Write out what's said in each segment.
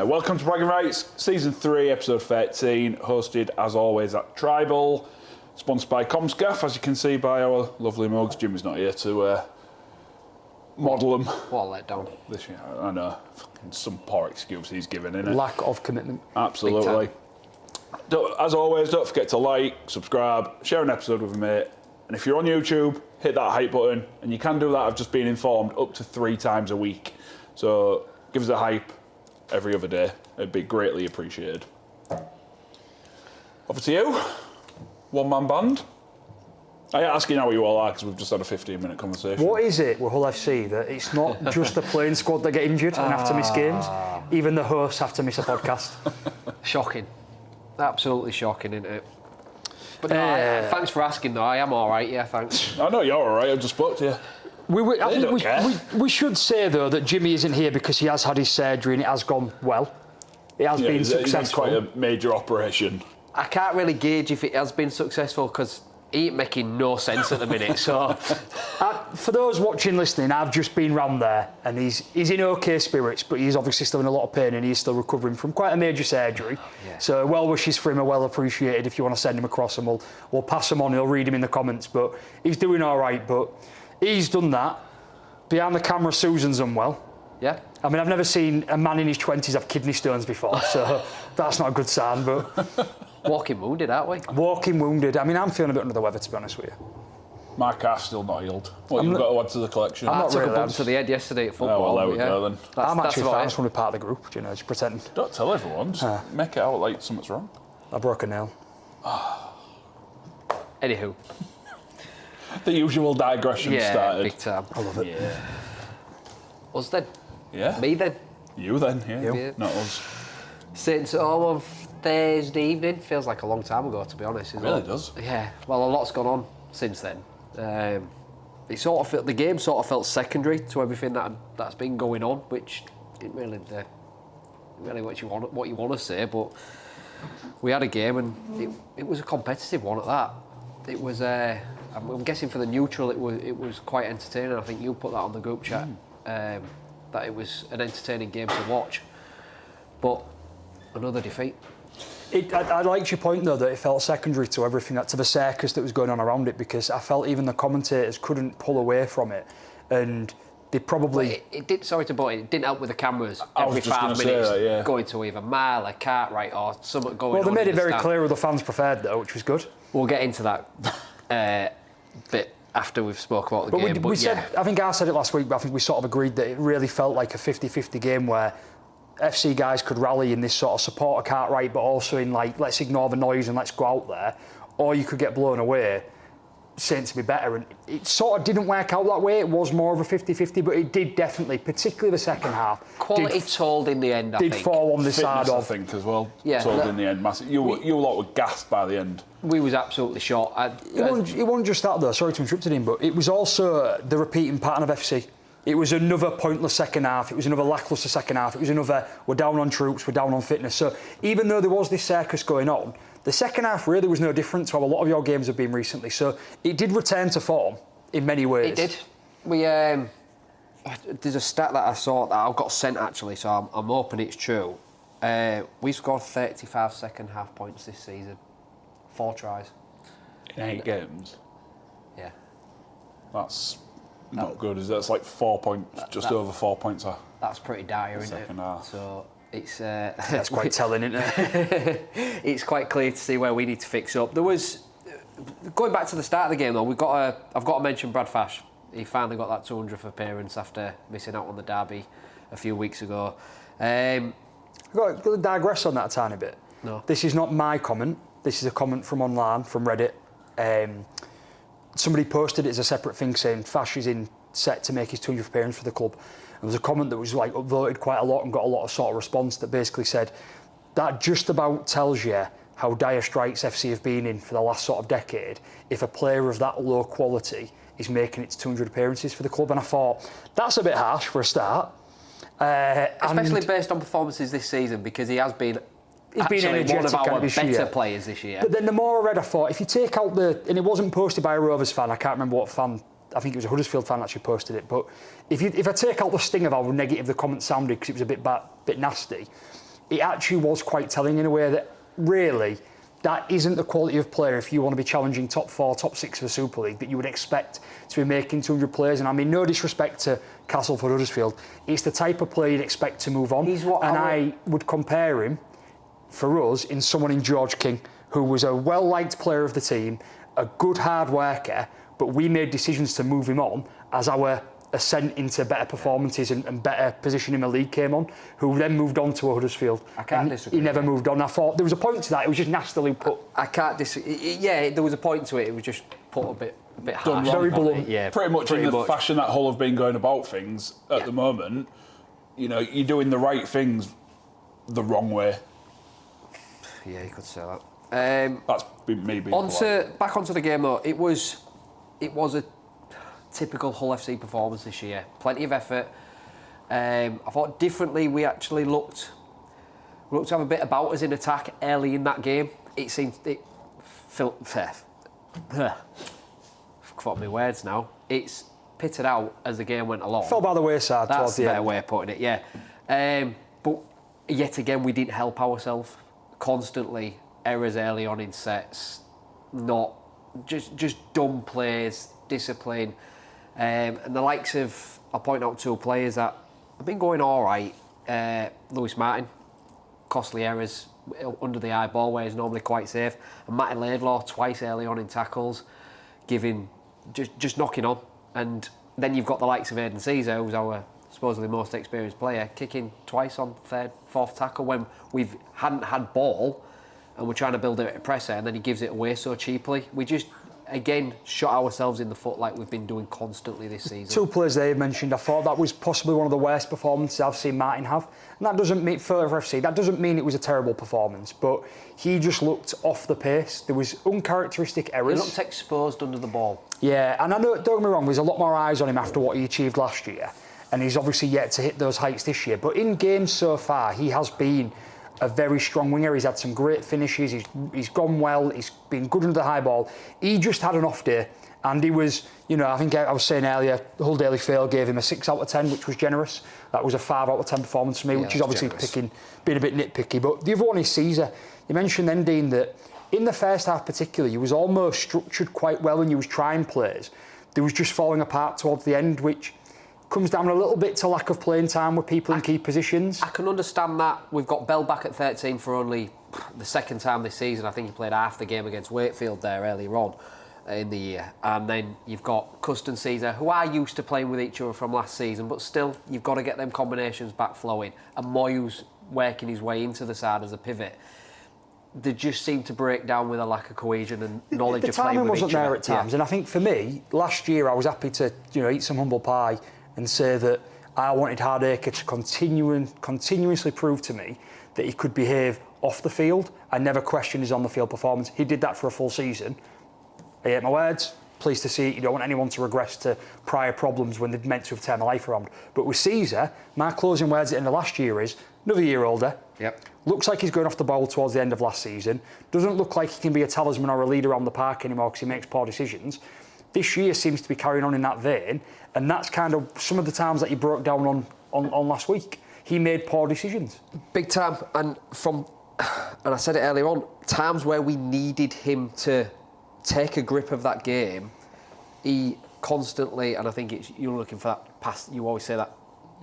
Welcome to Bragging Rights, Season 3, Episode 13, hosted as always at Tribal, sponsored by Comscaf, as you can see by our lovely mugs. Jimmy's not here to model them. What a letdown. This year, I know, some poor excuse he's given, innit? Lack of commitment. Absolutely. As always, don't forget to like, subscribe, share an episode with a mate, and if you're on YouTube, hit that hype button, and you can do that, I've just been informed, up to 3 times a week. So give us a hype every other day. It'd be greatly appreciated. Over to you. One-man band. I ain't asking how you all are because we've just had a 15-minute conversation. What is it with Hull FC that it's not just the playing squad that get injured and have to miss games? Even the hosts have to miss a podcast. Shocking. Absolutely shocking, isn't it? But no, thanks for asking though. I am all right, yeah, thanks. I know you're all right. I just spoke to you. I think we should say though that Jimmy isn't here because he has had his surgery and it has gone well. It has been successful. It's quite a major operation. I can't really gauge if it has been successful because he ain't making no sense at the minute. So, for those watching, listening, I've just been round there and he's in okay spirits, but he's obviously still in a lot of pain and he's still recovering from quite a major surgery. Yeah. So well wishes for him are well appreciated if you want to send him across and we'll pass him on. He'll read him in the comments, but he's doing all right. But he's done that. Behind the camera, Susan's unwell. Yeah. I mean, I've never seen a man in his 20s have kidney stones before, so that's not a good sign, but... Walking wounded, aren't we? Walking wounded. I mean, I'm feeling a bit under the weather, to be honest with you. My calf's still not healed. What you've got to add to the collection? I took a bump to the head yesterday at football. Oh, well, there we go then. I'm actually fine. I just want to be part of the group, you know, just pretending. Don't tell everyone, just make it out like something's wrong. I broke a nail. Anywho. The usual digression started. Big time. I love it. Yeah. Us then? Yeah. Me then? You then, yeah. You. Not us. Since all of Thursday evening, feels like a long time ago to be honest. It really does. Yeah, well a lot's gone on since then. It sort of felt, the game sort of felt secondary to everything that's been going on, which isn't really what you want to say, but we had a game and it was a competitive one at that. It was I'm guessing for the neutral it was quite entertaining. I think you put that on the group chat that it was an entertaining game to watch. But another defeat. I liked your point though that it felt secondary to everything, to the circus that was going on around it, because I felt even the commentators couldn't pull away from it, and they probably. Well, it did. Sorry to butt in, it didn't help with the cameras every 5 minutes going to either Mile, Cartwright, or something going on. Well, they made it very clear who the fans preferred though, which was good. We'll get into that bit after we've spoke about the game. We said, I think I said it last week, but I think we sort of agreed that it really felt like a 50-50 game where FC guys could rally in this sort of support of Cartwright, but also in like, let's ignore the noise and let's go out there, or you could get blown away, saying to be better. And it sort of didn't work out that way. It was more of a 50-50, but it did definitely, particularly the second half. Quality told in the end, I think. Did fall on the side of. I think as well. Yeah, told in the end, massive. You lot were gassed by the end. We was absolutely shot. It wasn't just that though. Sorry to interrupt him, but it was also the repeating pattern of FC. It was another pointless second half. It was another lacklustre second half. It was another, we're down on troops, we're down on fitness. So even though there was this circus going on, the second half really was no different to how a lot of your games have been recently. So it did return to form in many ways. It did. We there's a stat that I saw that I got sent actually, so I'm hoping it's true. We scored 35 second half points this season. 4 tries. In 8 games? Yeah. That's not good, is it? That's like 4 points, just over 4 points. That's pretty dire, isn't it? Second half. So it's that's quite telling, isn't it? It's quite clear to see where we need to fix up. There was, going back to the start of the game though, I've got to mention Brad Fash. He finally got that 200th appearance after missing out on the derby a few weeks ago. I've got to digress on that a tiny bit. No. This is not my comment. This is a comment from online, from Reddit. Somebody posted it as a separate thing saying Fash is in set to make his 200th appearance for the club. And there was a comment that was like upvoted quite a lot and got a lot of sort of response that basically said that just about tells you how dire straits FC have been in for the last sort of decade if a player of that low quality is making its 200 appearances for the club. And I thought, that's a bit harsh for a start. Especially based on performances this season, because he has been one of our better players this year. But then the more I read, I thought, if you take out and it wasn't posted by a Rovers fan, I can't remember what fan, I think it was a Huddersfield fan actually posted it, but if I take out the sting of how negative the comment sounded, because it was a bit nasty, it actually was quite telling in a way that really that isn't the quality of player if you want to be challenging top 4, top 6 of the Super League that you would expect to be making 200 players. And I mean, no disrespect to Castleford Huddersfield, it's the type of player you'd expect to move on. I would compare him, for us, in someone in George King, who was a well-liked player of the team, a good hard worker, but we made decisions to move him on as our ascent into better performances and better position in the league came on, who then moved on to Huddersfield. I can't disagree. He never moved on. I thought there was a point to that. It was just nastily put. I can't disagree. Yeah, there was a point to it. It was just put a bit harsh. Very blunt. Yeah, pretty much in the fashion that Hull have been going about things at the moment. You know, you're doing the right things the wrong way. Yeah, you could say that. That's me being polite. Back onto the game though. It was a typical Hull FC performance this year. Plenty of effort. I thought differently. We actually looked to have a bit about us in attack early in that game. It seemed forgot my words now. It's pitted out as the game went along. Fell by the wayside. That's the a better end. way of putting it. Yeah. But yet again, we didn't help ourselves. Constantly errors early on in sets. Not just dumb plays, discipline. And the likes of, I'll point out 2 players that have been going all right. Lewis Martin, costly errors under the eye ball where he's normally quite safe. And Matty Laidlaw twice early on in tackles, just knocking on. And then you've got the likes of Aidan Caesar, who's our supposedly most experienced player, kicking twice on 3rd, 4th tackle when we hadn't had ball and we're trying to build a presser, and then he gives it away so cheaply. We just, again, shot ourselves in the foot like we've been doing constantly this season. 2 players they mentioned, I thought that was possibly one of the worst performances I've seen Martin have. And that doesn't mean, for FC, that doesn't mean it was a terrible performance, but he just looked off the pace. There was uncharacteristic errors. He looked exposed under the ball. Yeah, and I know, don't get me wrong, there's a lot more eyes on him after what he achieved last year, and he's obviously yet to hit those heights this year. But in games so far, he has been a very strong winger. He's had some great finishes. He's gone well. He's been good under the high ball. He just had an off day, and he was, you know, I think I was saying earlier, Hull Daily Fail gave him a 6 out of 10, which was generous. That was a 5 out of 10 performance for me, which is obviously being a bit nitpicky. But the other one is Caesar. You mentioned then, Dean, that in the first half particularly, he was almost structured quite well and he was trying plays. There was just falling apart towards the end, which comes down a little bit to lack of playing time with people in key positions. I can understand that. We've got Bell back at 13 for only the 2nd time this season. I think he played half the game against Wakefield there earlier on in the year. And then you've got Cust and Caesar, who are used to playing with each other from last season, but still, you've got to get them combinations back flowing. And Moyu's working his way into the side as a pivot. They just seem to break down with a lack of cohesion and knowledge of playing with each other. The timing wasn't there at times, and I think for me, last year I was happy to, you know, eat some humble pie and say that I wanted Hardacre to continuously prove to me that he could behave off the field. I never questioned his on-the-field performance. He did that for a full season. I ate my words. Pleased to see it. You don't want anyone to regress to prior problems when they're meant to have turned their life around. But with Caesar, my closing words at the end of last year is, another year older. Yep. Looks like he's going off the ball towards the end of last season. Doesn't look like he can be a talisman or a leader around the park anymore because he makes poor decisions. This year seems to be carrying on in that vein, and that's kind of some of the times that he broke down on last week. He made poor decisions. Big time, and I said it earlier on, times where we needed him to take a grip of that game, he constantly, and I think you're looking for that pass, you always say that,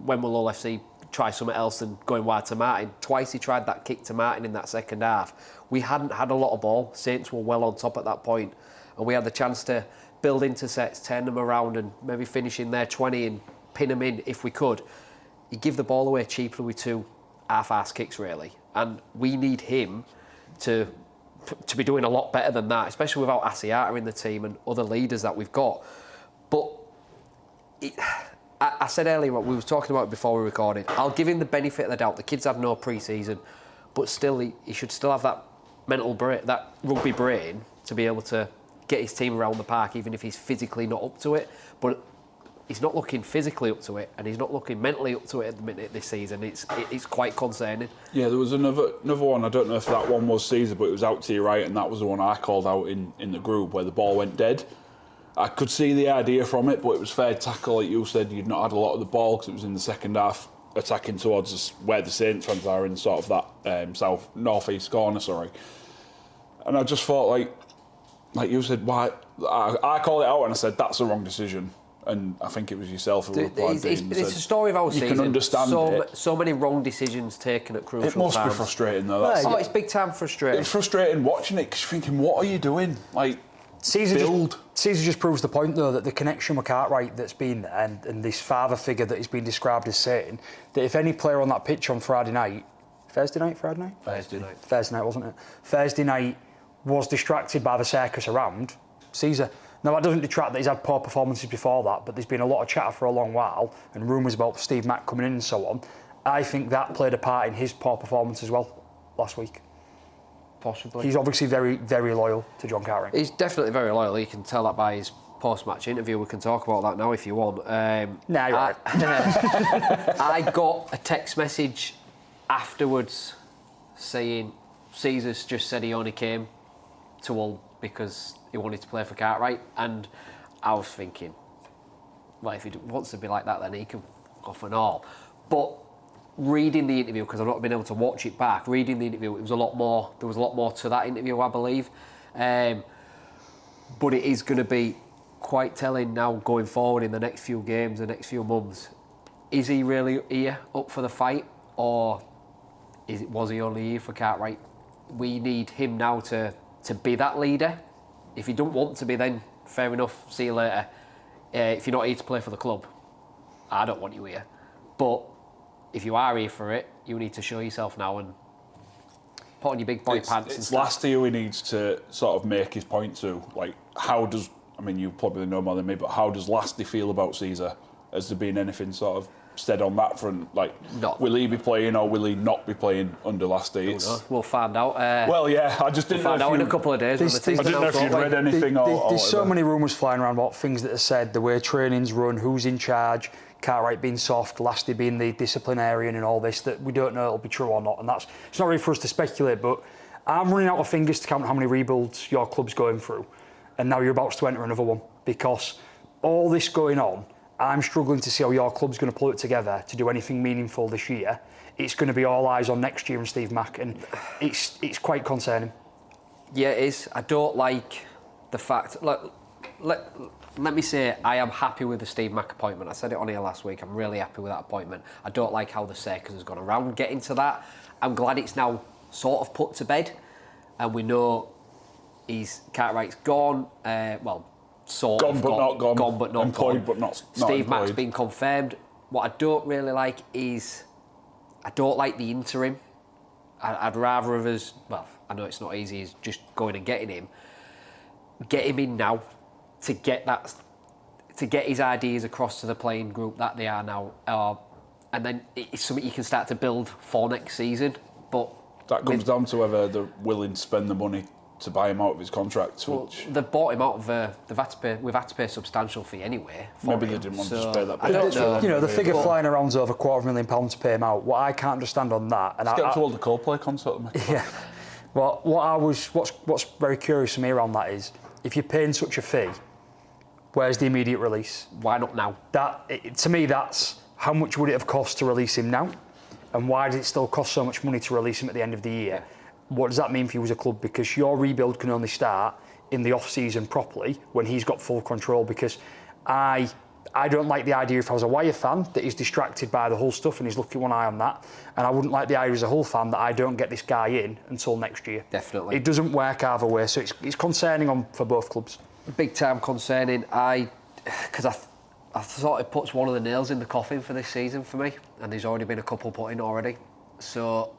when will Hull FC try something else than going wide to Martin? Twice he tried that kick to Martin in that second half. We hadn't had a lot of ball. Saints were well on top at that point, and we had the chance to build into sets, turn them around and maybe finish in their 20 and pin them in if we could. He'd give the ball away cheaply with 2 half-arse kicks, really. And we need him to be doing a lot better than that, especially without Asiata in the team and other leaders that we've got. But I said earlier, we were talking about it before we recorded, I'll give him the benefit of the doubt. The kid's had no pre-season, but still, he should still have that mental brain, that rugby brain, to be able to get his team around the park, even if he's physically not up to it. But he's not looking physically up to it, and he's not looking mentally up to it at the minute this season. It's quite concerning. Yeah, there was another one. I don't know if that one was Caesar, but it was out to your right, and that was the one I called out in the group where the ball went dead. I could see the idea from it, but it was fair tackle. Like you said, you'd not had a lot of the ball because it was in the second half attacking towards where the Saints fans are in sort of that north-east corner, And I just thought, like you said, why? I called it out and I said, that's the wrong decision. And I think it was yourself who replied. It's a story of our season. You can understand it. So many wrong decisions taken at crucial times. It must be frustrating, though. It's big time frustrating. It's frustrating watching it because you're thinking, what are you doing? Like, Caesar just proves the point, though, that the connection with Cartwright that's been there and this father figure that he's been described as saying, that if any player on that pitch on Friday night, Thursday night, wasn't it? Thursday night was distracted by the circus around, Caesar. Now, that doesn't detract that he's had poor performances before that, but there's been a lot of chatter for a long while and rumours about Steve Mack coming in and so on. I think that played a part in his poor performance as well last week. Possibly. He's obviously very, very loyal to John Cartwright. He's definitely very loyal. You can tell that by his post-match interview. We can talk about that now if you want. Nah, you're right. I got a text message afterwards saying Caesar's just said he only came to Hull because he wanted to play for Cartwright, and I was thinking, well, if he wants to be like that, then he can off and all. But reading the interview, because I've not been able to watch it back, reading the interview, there was a lot more to that interview, I believe. But it is going to be quite telling now going forward in the next few games, the next few months. Is he really here up for the fight, or was he only here for Cartwright? We need him now to be that leader. If you don't want to be, then fair enough, see you later. If you're not here to play for the club, I don't want you here. But if you are here for it, you need to show yourself now and put on your big boy pants. It's last year he needs to sort of make his point to. Like, you probably know more than me, but how does Lasty feel about Caesar? Has there been anything sort of said on that front? Like, will he be playing or will he not be playing under Lasty? We'll find out. Well, yeah, I just didn't know. Find out in a couple of days. I didn't know if you'd read anything There's so many rumours flying around about things that are said, the way training's run, who's in charge, Cartwright being soft, Lasty being the disciplinarian and all this, that we don't know it'll be true or not. And it's not really for us to speculate, but I'm running out of fingers to count how many rebuilds your club's going through. And now you're about to enter another one, because all this going on, I'm struggling to see how your club's going to pull it together to do anything meaningful this year. It's going to be all eyes on next year and Steve Mack, and it's quite concerning. Yeah, it is. I don't like the fact... Let me say, I am happy with the Steve Mack appointment. I said it on here last week. I'm really happy with that appointment. I don't like how the circus has gone around getting to that. I'm glad it's now sort of put to bed, and we know Cartwright's gone. Sort of but not gone. Gone but not employed, gone. But not Steve employed. Mack's been confirmed. What I don't really like is, I don't like the interim. I'd rather of us, well, I know it's not easy, is just going and getting him. Get him in now to get his ideas across to the playing group that they are now. And then it's something you can start to build for next season. But that comes down to whether they're willing to spend the money to buy him out of his contract. Well, they've bought him out of. We've had to pay a substantial fee anyway. Maybe they didn't want to pay that. I don't know. You know, the figure flying around is over £250,000 to pay him out. What I can't understand on that, and Let's get to hold the Coldplay concert. Yeah. Well, what's very curious to me around that is, if you're paying such a fee, where's the immediate release? Why not now? To me, that's how much would it have cost to release him now, and why does it still cost so much money to release him at the end of the year? What does that mean for you as a club? Because your rebuild can only start in the off-season properly when he's got full control. Because I don't like the idea, if I was a Wire fan, that he's distracted by the Hull stuff and he's looking one eye on that. And I wouldn't like the idea as a Hull fan that I don't get this guy in until next year. Definitely. It doesn't work either way, so it's concerning for both clubs. Big time concerning. Because I thought it puts one of the nails in the coffin for this season for me, and there's already been a couple put in already. So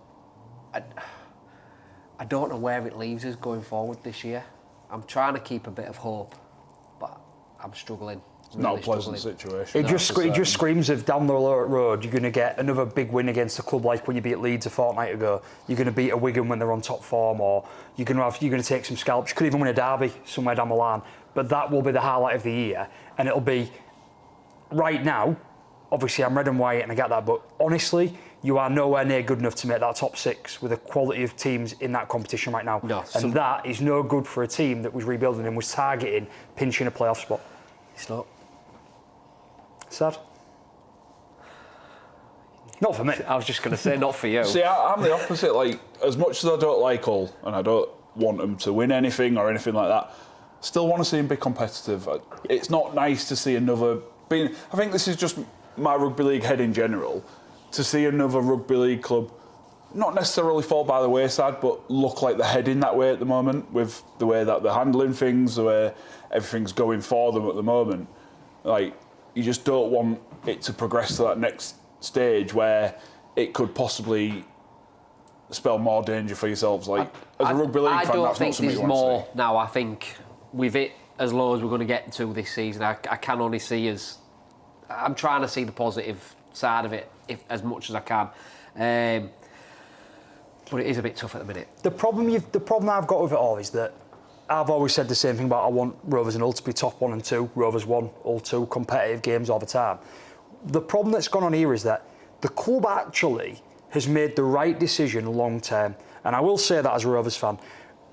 I don't know where it leaves us going forward this year. I'm trying to keep a bit of hope, but I'm struggling. It's not a pleasant situation. It just screams of down the road, you're going to get another big win against a club like when you beat Leeds a fortnight ago. You're going to beat a Wigan when they're on top form, or you're going to take some scalps. You could even win a derby somewhere down the line. But that will be the highlight of the year, and it'll be right now. Obviously, I'm red and white, and I get that. But honestly, you are nowhere near good enough to make that top six with the quality of teams in that competition right now. No, and that is no good for a team that was rebuilding and was targeting pinching a playoff spot. It's not. Sad. Not for me. I was just going to say, not for you. See, I'm the opposite. Like, as much as I don't like Hull, and I don't want them to win anything or anything like that, still want to see them be competitive. It's not nice to see another... I think this is just my rugby league head in general, to see another rugby league club not necessarily fall by the wayside, but look like they're heading that way at the moment, with the way that they're handling things, the way everything's going for them at the moment. Like, you just don't want it to progress to that next stage where it could possibly spell more danger for yourselves. Like, as a rugby league fan, that's not something you want to see. I don't think there's more now. I think with it as low as we're going to get to this season, I can only see as... I'm trying to see the positive side of it as much as I can. But it is a bit tough at the minute. The problem I've got with it all is that I've always said the same thing about I want Rovers and Hull to be top 1 and 2, Rovers 1, Hull 2, competitive games all the time. The problem that's gone on here is that the club actually has made the right decision long term. And I will say that as a Rovers fan.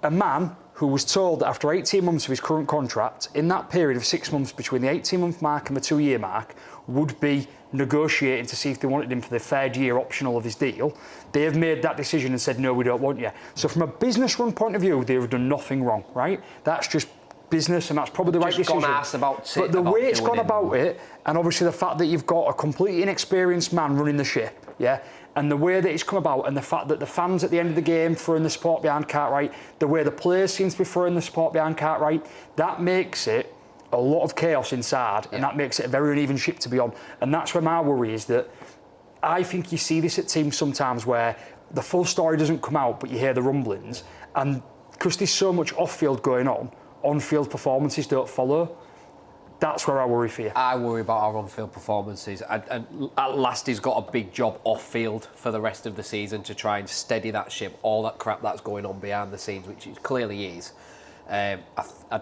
A man who was told that after 18 months of his current contract, in that period of 6 months between the 18-month mark and the 2-year mark, would be negotiating to see if they wanted him for the third year optional of his deal. They have made that decision and said, no, we don't want you. So from a business run point of view, they have done nothing wrong, right? That's just business, and that's probably the right decision. But the way it's gone about it, and obviously the fact that you've got a completely inexperienced man running the ship, yeah, and the way that it's come about, and the fact that the fans at the end of the game throwing the support behind Cartwright, the way the players seem to be throwing the support behind Cartwright, that makes it a lot of chaos inside, and that makes it a very uneven ship to be on. And that's where my worry is, that I think you see this at teams sometimes where the full story doesn't come out, but you hear the rumblings, and because there's so much off-field going on-field performances don't follow. That's where I worry for you. I worry about our on-field performances. And at last, he's got a big job off-field for the rest of the season to try and steady that ship, all that crap that's going on behind the scenes, which it clearly is. I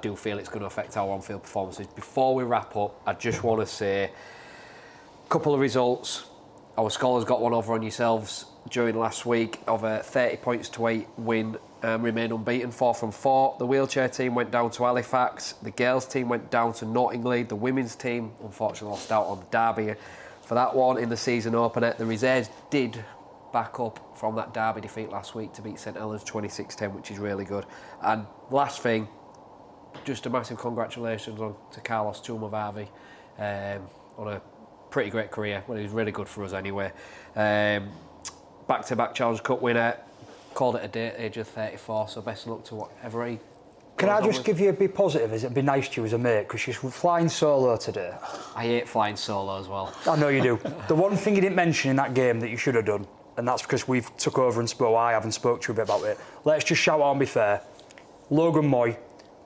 do feel it's going to affect our on-field performances. Before we wrap up, I just want to say a couple of results. Our Scholars got one over on yourselves during last week of a 30 points to 8 win, remain unbeaten, 4 from 4. The wheelchair team went down to Halifax. The girls team went down to Nottingley. The women's team unfortunately lost out on Derby for that one in the season opener. The reserves did back up from that Derby defeat last week to beat St Helens 26-10, which is really good. And last thing, just a massive congratulations to Carlos Tumavavi on a pretty great career. Well, he was really good for us anyway. Back-to-back Challenge Cup winner, called it a day at the age of 34, so best of luck to whatever he... Can I just give you a bit positive? It'd be nice to you as a mate, because she's flying solo today. I hate flying solo as well. I know you do. The one thing you didn't mention in that game that you should have done, and that's because we've took over and I haven't spoke to you a bit about it. Let's just shout out and be fair. Logan Moy,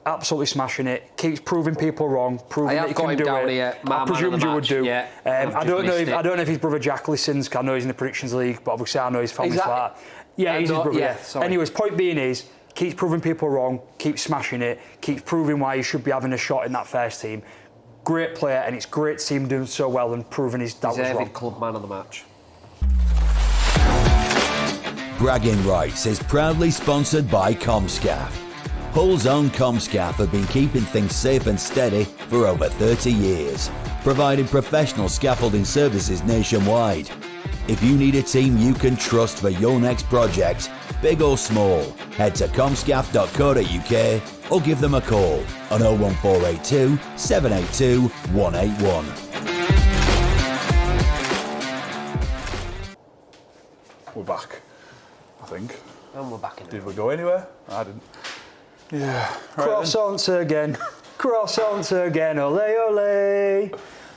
absolutely smashing it. Keeps proving people wrong, proving that he can do it. Here, I presumed you would do. Yeah, I don't know if his brother Jack listens, because I know he's in the predictions league, but obviously I know his family's like that. Yeah, he's his brother. Yeah, anyways, point being is, keeps proving people wrong, keeps smashing it, keeps proving why he should be having a shot in that first team. Great player, and it's great to see him doing so well and proving his that was wrong. Club man of the match. Bragging Rights is proudly sponsored by Comscaff. Hull's own Comscaff have been keeping things safe and steady for over 30 years, providing professional scaffolding services nationwide. If you need a team you can trust for your next project, big or small, head to comscaff.co.uk or give them a call on 01482 782 181. We're back, I think. And we're back in. Did we go anywhere? I didn't. Yeah. Croissants again. Croissants again. Ole, ole.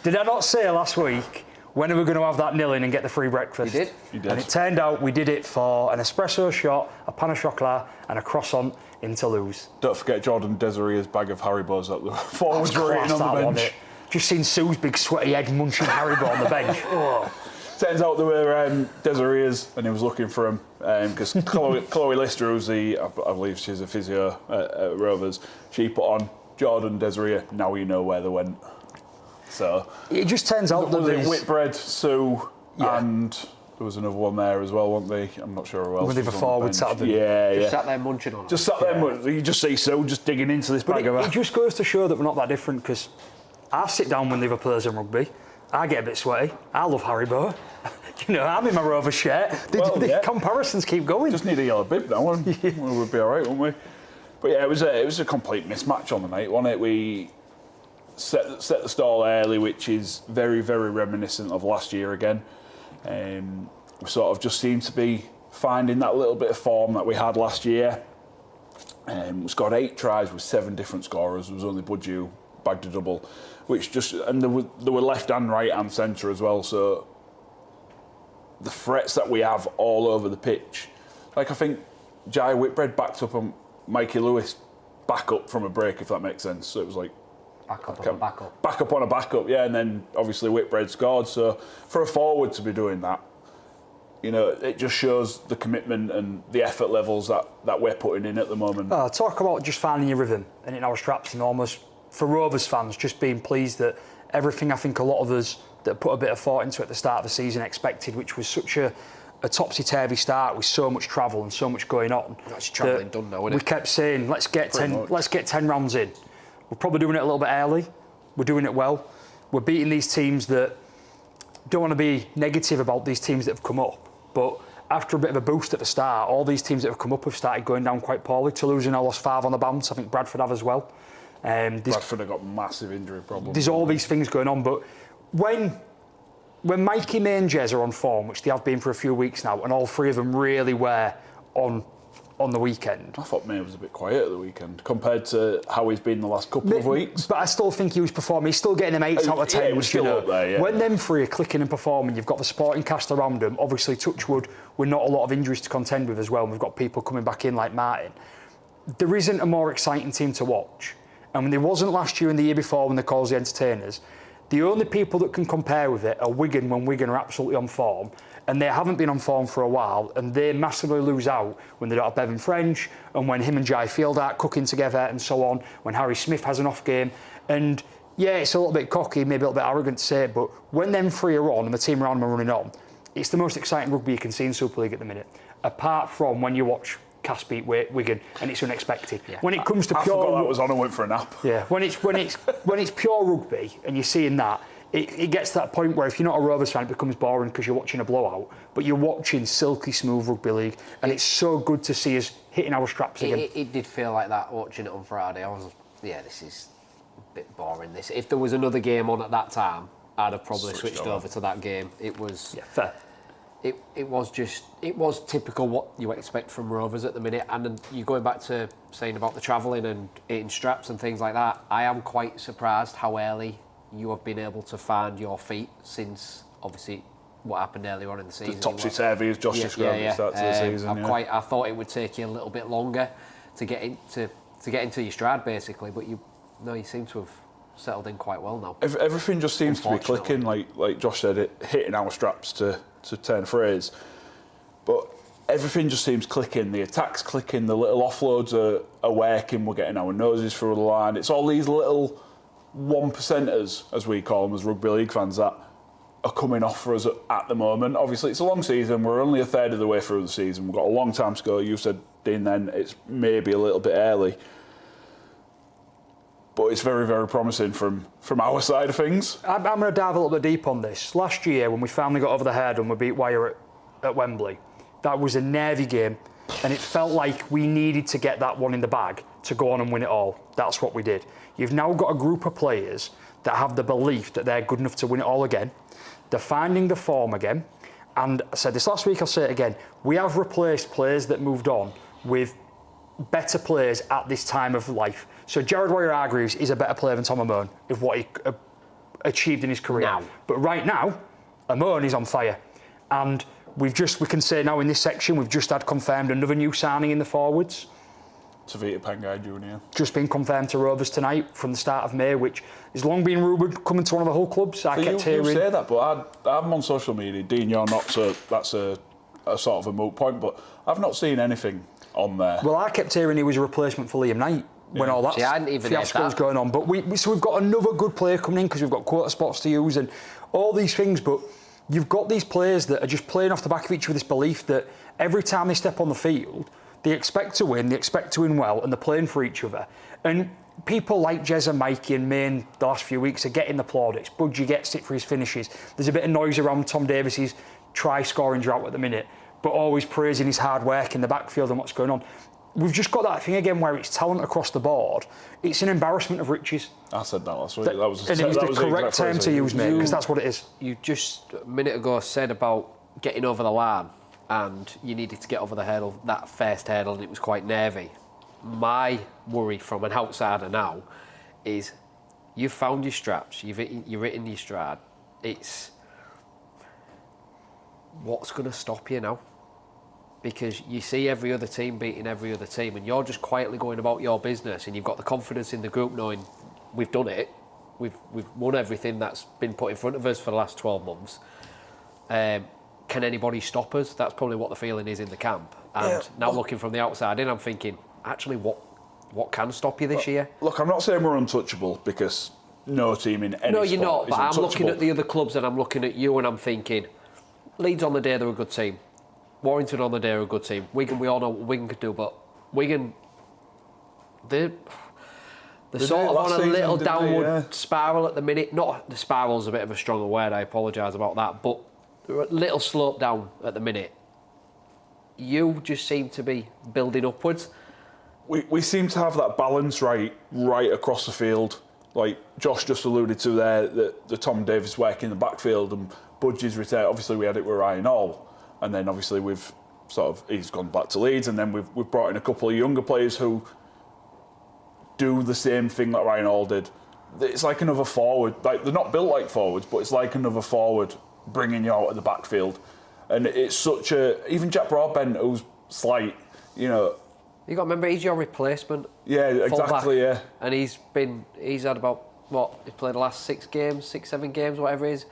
Did I not say last week, when are we going to have that nil-in and get the free breakfast? You did. You did. And it turned out we did it for an espresso shot, a pain au chocolat, and a croissant in Toulouse. Don't forget Jordan Desiree's bag of Haribos that the forwards were eating on the bench. Just seen Sue's big sweaty head munching Haribo on the bench. Oh. Turns out they were Desiree's, and he was looking for him because Chloe Lister, who's I believe she's a physio at Rovers, she put on Jordan Desiree. Now you know where they went. So it just turns out that there's Whitbread, Sue, and there was another one there as well, weren't they? I'm not sure who else. Were they the forward sat there? Yeah, just sat there munching on it. Just sat there. You just see Sue just digging into this bag of. It just goes to show that we're not that different, because I sit down when the other players in rugby. I get a bit sweaty. I love Haribo. I'm in my Rovers shirt. The comparisons keep going. Just need a yellow bib now, and we would be all right, wouldn't we? But yeah, it was a complete mismatch on the night, wasn't it? We set the stall early, which is very, very reminiscent of last year again. We sort of just seemed to be finding that little bit of form that we had last year. We scored 8 tries with 7 different scorers. There was only Budju bagged a double, and there were left and right and centre as well. So the threats that we have all over the pitch, like I think Jai Whitbread backed up on Mikey Lewis back up from a break, if that makes sense. So it was like back up on a backup, yeah, and then obviously Whitbread scored. So for a forward to be doing that, it just shows the commitment and the effort levels that we're putting in at the moment. Talk about just finding your rhythm and in our straps, and almost for Rovers fans just being pleased that everything I think a lot of us that put a bit of thought into it at the start of the season expected, which was such a topsy-turvy start with so much travel and so much going on. That's travelling done now, isn't it? We kept saying, let's get 10 rounds in. We're probably doing it a little bit early. We're doing it well. We're beating these teams that don't want to be negative about these teams that have come up, but after a bit of a boost at the start, all these teams that have come up have started going down quite poorly. Toulouse now lost 5 on the bounce. I think Bradford have as well. Bradford have got massive injury problems. There's all these things going on, but when Mikey, May and Jez are on form, which they have been for a few weeks now, and all 3 of them really were on the weekend. I thought May was a bit quiet at the weekend compared to how he's been the last couple of weeks. But I still think he was performing. He's still getting them 8 out of 10. Yeah, he was still up there, yeah. When them 3 are clicking and performing, you've got the supporting cast around them. Obviously, touch wood, we're not a lot of injuries to contend with as well. And we've got people coming back in like Martin. There isn't a more exciting team to watch. And when there wasn't last year and the year before when they called the entertainers, the only people that can compare with it are Wigan when Wigan are absolutely on form, and they haven't been on form for a while, and they massively lose out when they don't have Bevan French, and when him and Jai Field aren't cooking together and so on, when Harry Smith has an off game. And yeah, it's a little bit cocky, maybe a little bit arrogant to say it, but when them 3 are on and the team around them are running on, it's the most exciting rugby you can see in Super League at the minute, apart from when you watch Cass beat Wigan and it's unexpected. Yeah. When it comes to pure, I forgot that was on and went for a nap. Yeah, when it's pure rugby and you're seeing that, it gets to that point where if you're not a Rovers fan, it becomes boring because you're watching a blowout. But you're watching silky smooth rugby league, and it's so good to see us hitting our straps again. It did feel like that watching it on Friday. This is a bit boring. This, if there was another game on at that time, I'd have probably switched over to that game. It was fair. It was typical what you expect from Rovers at the minute. And then you going back to saying about the travelling and eating straps and things like that, I am quite surprised how early you have been able to find your feet since obviously what happened earlier on in the season. The topsy-turvy, as Josh described at the start of the season. I thought it would take you a little bit longer to get into your stride basically, but you seem to have settled in quite well now. Everything just seems to be clicking, like Josh said, hitting our straps to turn a phrase. But everything just seems clicking. The attack's clicking, the little offloads are working, we're getting our noses through the line. It's all these little 1%ers, as we call them as rugby league fans, that are coming off for us at the moment. Obviously, it's a long season. We're only a third of the way through the season. We've got a long time to go. You said, Dean, then it's maybe a little bit early. But it's very, very promising from our side of things. I'm going to dive a little bit deep on this. Last year, when we finally got over the hurdle and we beat Wire at Wembley, that was a nervy game, and it felt like we needed to get that one in the bag to go on and win it all. That's what we did. You've now got a group of players that have the belief that they're good enough to win it all again. They're finding the form again. And I said this last week, I'll say it again. We have replaced players that moved on with better players at this time of life. So Jared Wire-Hargreaves is a better player than Tom Amone of what he achieved in his career. Now. But right now, Amone is on fire. And we can say now in this section, we've just had confirmed another new signing in the forwards. Tavita Pangai Jr. Just been confirmed to Rovers tonight from the start of May, which has long been rumoured coming to one of the Hull clubs. So you say that, but I'm on social media. Dean, you're not, so that's a sort of a moot point, but I've not seen anything on there. Well, I kept hearing he was a replacement for Liam Knight when all that fiasco was going on. But we've got another good player coming in because we've got quota spots to use and all these things, but you've got these players that are just playing off the back of each other with this belief that every time they step on the field, they expect to win, they expect to win well, and they're playing for each other. And people like Jez and Mikey and Main the last few weeks are getting the plaudits. Budgie gets it for his finishes. There's a bit of noise around Tom Davis's try scoring drought at the minute, but always praising his hard work in the backfield and what's going on. We've just got that thing again where it's talent across the board. It's an embarrassment of riches. I said that last week. That was and it was the correct term to use, mate, because that's what it is. You just a minute ago said about getting over the line, and you needed to get over the hurdle, that first hurdle, and it was quite nervy. My worry from an outsider now is you've found your straps, you're hitting your stride. It's what's going to stop you now? Because you see every other team beating every other team, and you're just quietly going about your business, and you've got the confidence in the group knowing we've done it, we've won everything that's been put in front of us for the last 12 months. Can anybody stop us? That's probably what the feeling is in the camp. And now looking from the outside in, I'm thinking, actually, what can stop you this year? Look, I'm not saying we're untouchable, because no team in any No, you're sport not, but is I'm looking untouchable. at the other clubs and I'm looking at you and I'm thinking, Leeds on the day, they're a good team. Warrington on the day are a good team. Wigan, we all know what Wigan could do, but Wigan, they're sort of on a little downward spiral at the minute. Not the spiral's a bit of a stronger word, I apologise about that, but they're a little slope down at the minute. You just seem to be building upwards. We seem to have that balance right across the field. Like Josh just alluded to there, the Tom Davis work in the backfield and Budge's return. Obviously, we had it with Ryan Hall. And then obviously he's gone back to Leeds, and then we've brought in a couple of younger players who do the same thing that Ryan Hall did. It's like another forward. Like they're not built like forwards, but it's like another forward bringing you out of the backfield. And it's such even Jack Broadbent, who's slight, you know. You got to remember, he's your replacement. Yeah, exactly. Yeah. And he's had about he played the last 6 games, 7 games, whatever it is.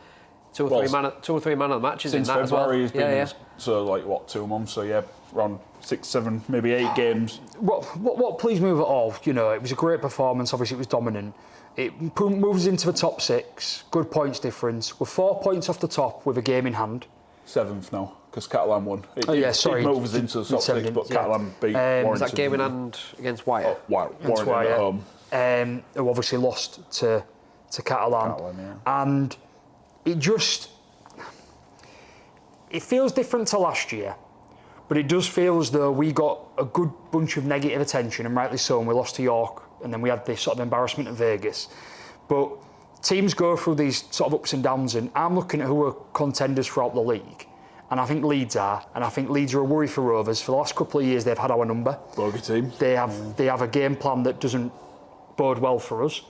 Two or three man of the matches since in that February, as well. He's been so like what 2 months? So yeah, around 6, 7, maybe 8 games. What pleased me with it all? You know, it was a great performance. Obviously, it was dominant. It moves into the top 6. Good points difference. We're 4 points off the top with a game in hand. 7th now because Catalan won. It moves into the top 6, but Catalan beat Warrington. Was that game in hand against Wyatt? Warrington at home. Who obviously lost to Catalan. And it feels different to last year, but it does feel as though we got a good bunch of negative attention, and rightly so, and we lost to York, and then we had this sort of embarrassment at Vegas. But teams go through these sort of ups and downs, and I'm looking at who are contenders throughout the league, and I think Leeds are, and I think Leeds are a worry for Rovers. For the last couple of years, they've had our number. Bogey team. They have a game plan that doesn't bode well for us.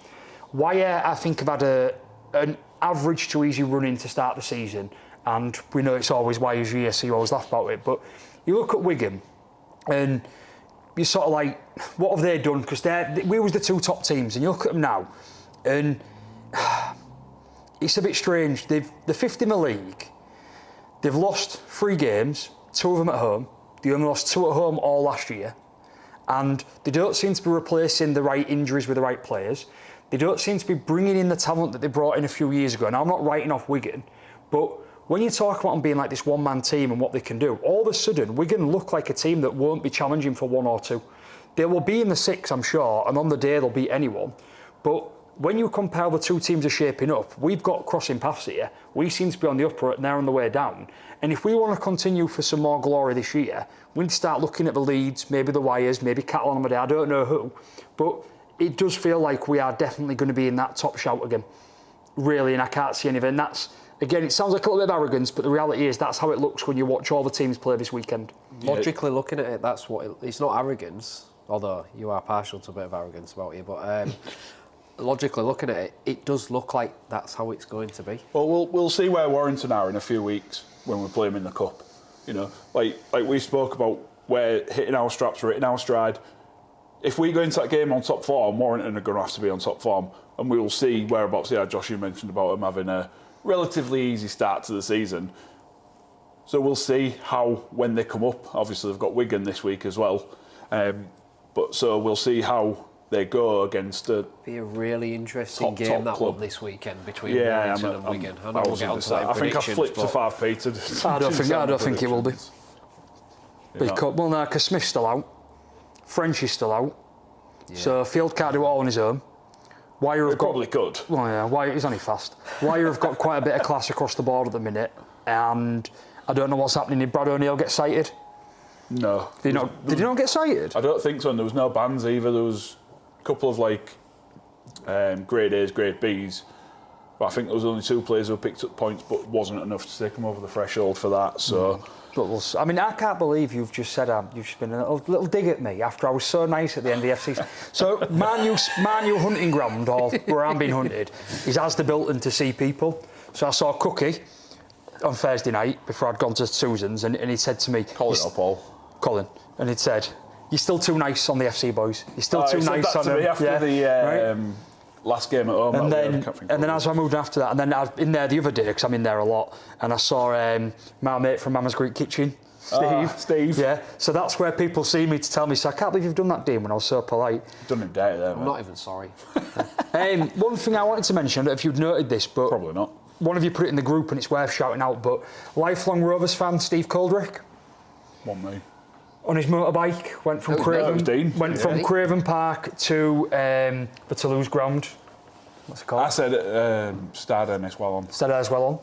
Wyatt, I think, have had an average to easy run-in to start the season, and we know it's always Wyer's year, so you always laugh about it. But you look at Wigan, and you're sort of like, what have they done? Because we was the 2 top teams, and you look at them now, and it's a bit strange. They're 5th in the league. They've lost 3 games, 2 of them at home. They only lost 2 at home all last year, and they don't seem to be replacing the right injuries with the right players. They don't seem to be bringing in the talent that they brought in a few years ago. Now, I'm not writing off Wigan, but when you talk about them being like this one-man team and what they can do, all of a sudden, Wigan look like a team that won't be challenging for 1 or 2. They will be in the 6, I'm sure, and on the day they'll beat anyone. But when you compare the 2 teams are shaping up, we've got crossing paths here. We seem to be on the upper and they're on the way down. And if we want to continue for some more glory this year, we need to start looking at the Leeds, maybe the Wyers, maybe Catalan on the day, I don't know who. But it does feel like we are definitely going to be in that top shout again, really, and I can't see anything. That's, again, it sounds like a little bit of arrogance, but the reality is that's how it looks when you watch all the teams play this weekend. Logically looking at it, that's what it's not arrogance, although you are partial to a bit of arrogance about you, but logically looking at it, it does look like that's how it's going to be. Well, we'll see where Warrington are in a few weeks when we play them in the Cup. You know, like we spoke about, we're hitting our straps, we're hitting our stride. If we go into that game on top form, Warrington are going to have to be on top form, and we will see whereabouts. Yeah, Josh, you mentioned about them having a relatively easy start to the season. So we'll see how, when they come up, obviously they've got Wigan this week as well, but so we'll see how they go against be a really interesting game that club one this weekend between Warrington and Wigan. I know we'll get onto that in I think I flipped to 5p. I don't think it will be. Well, no, because Smith's still out. French is still out, so Field can't do it all on his own. Wyer probably could. Well, yeah, Wyer, he's only fast. Wyer have got quite a bit of class across the board at the minute, and I don't know what's happening. Did Brad O'Neill get cited? No. Did he not get cited? I don't think so, and there was no bans either. There was a couple of grade A's, grade B's. But I think there was only 2 players who picked up points, but wasn't enough to take them over the threshold for that. So, But I mean, I can't believe you've just said you've just been a little dig at me after I was so nice at the end of the FC. So, Man U hunting ground, or where I'm being hunted, is Asda Bilton to see people. So I saw Cookie on Thursday night before I'd gone to Susan's, and he said to me, Colin or Paul? Colin, and he'd said, "You're still too nice on the FC boys. You're still too nice on them." After the last game at home. And then as I moved after that, and then I was in there the other day, because I'm in there a lot, and I saw my mate from Mama's Greek Kitchen, Steve. Yeah, so that's where people see me to tell me, so I can't believe you've done that, Dean, when I was so polite. Done him dirty there, I'm not even sorry. One thing I wanted to mention, I don't know if you've noted this, but... Probably not. One of you put it in the group and it's worth shouting out, but lifelong Rovers fan Steve Coldrick. One me. On his motorbike, went from Craven Park to the Toulouse ground. What's it called? I said Stade Ernest-Wallon. Stade Ernest-Wallon.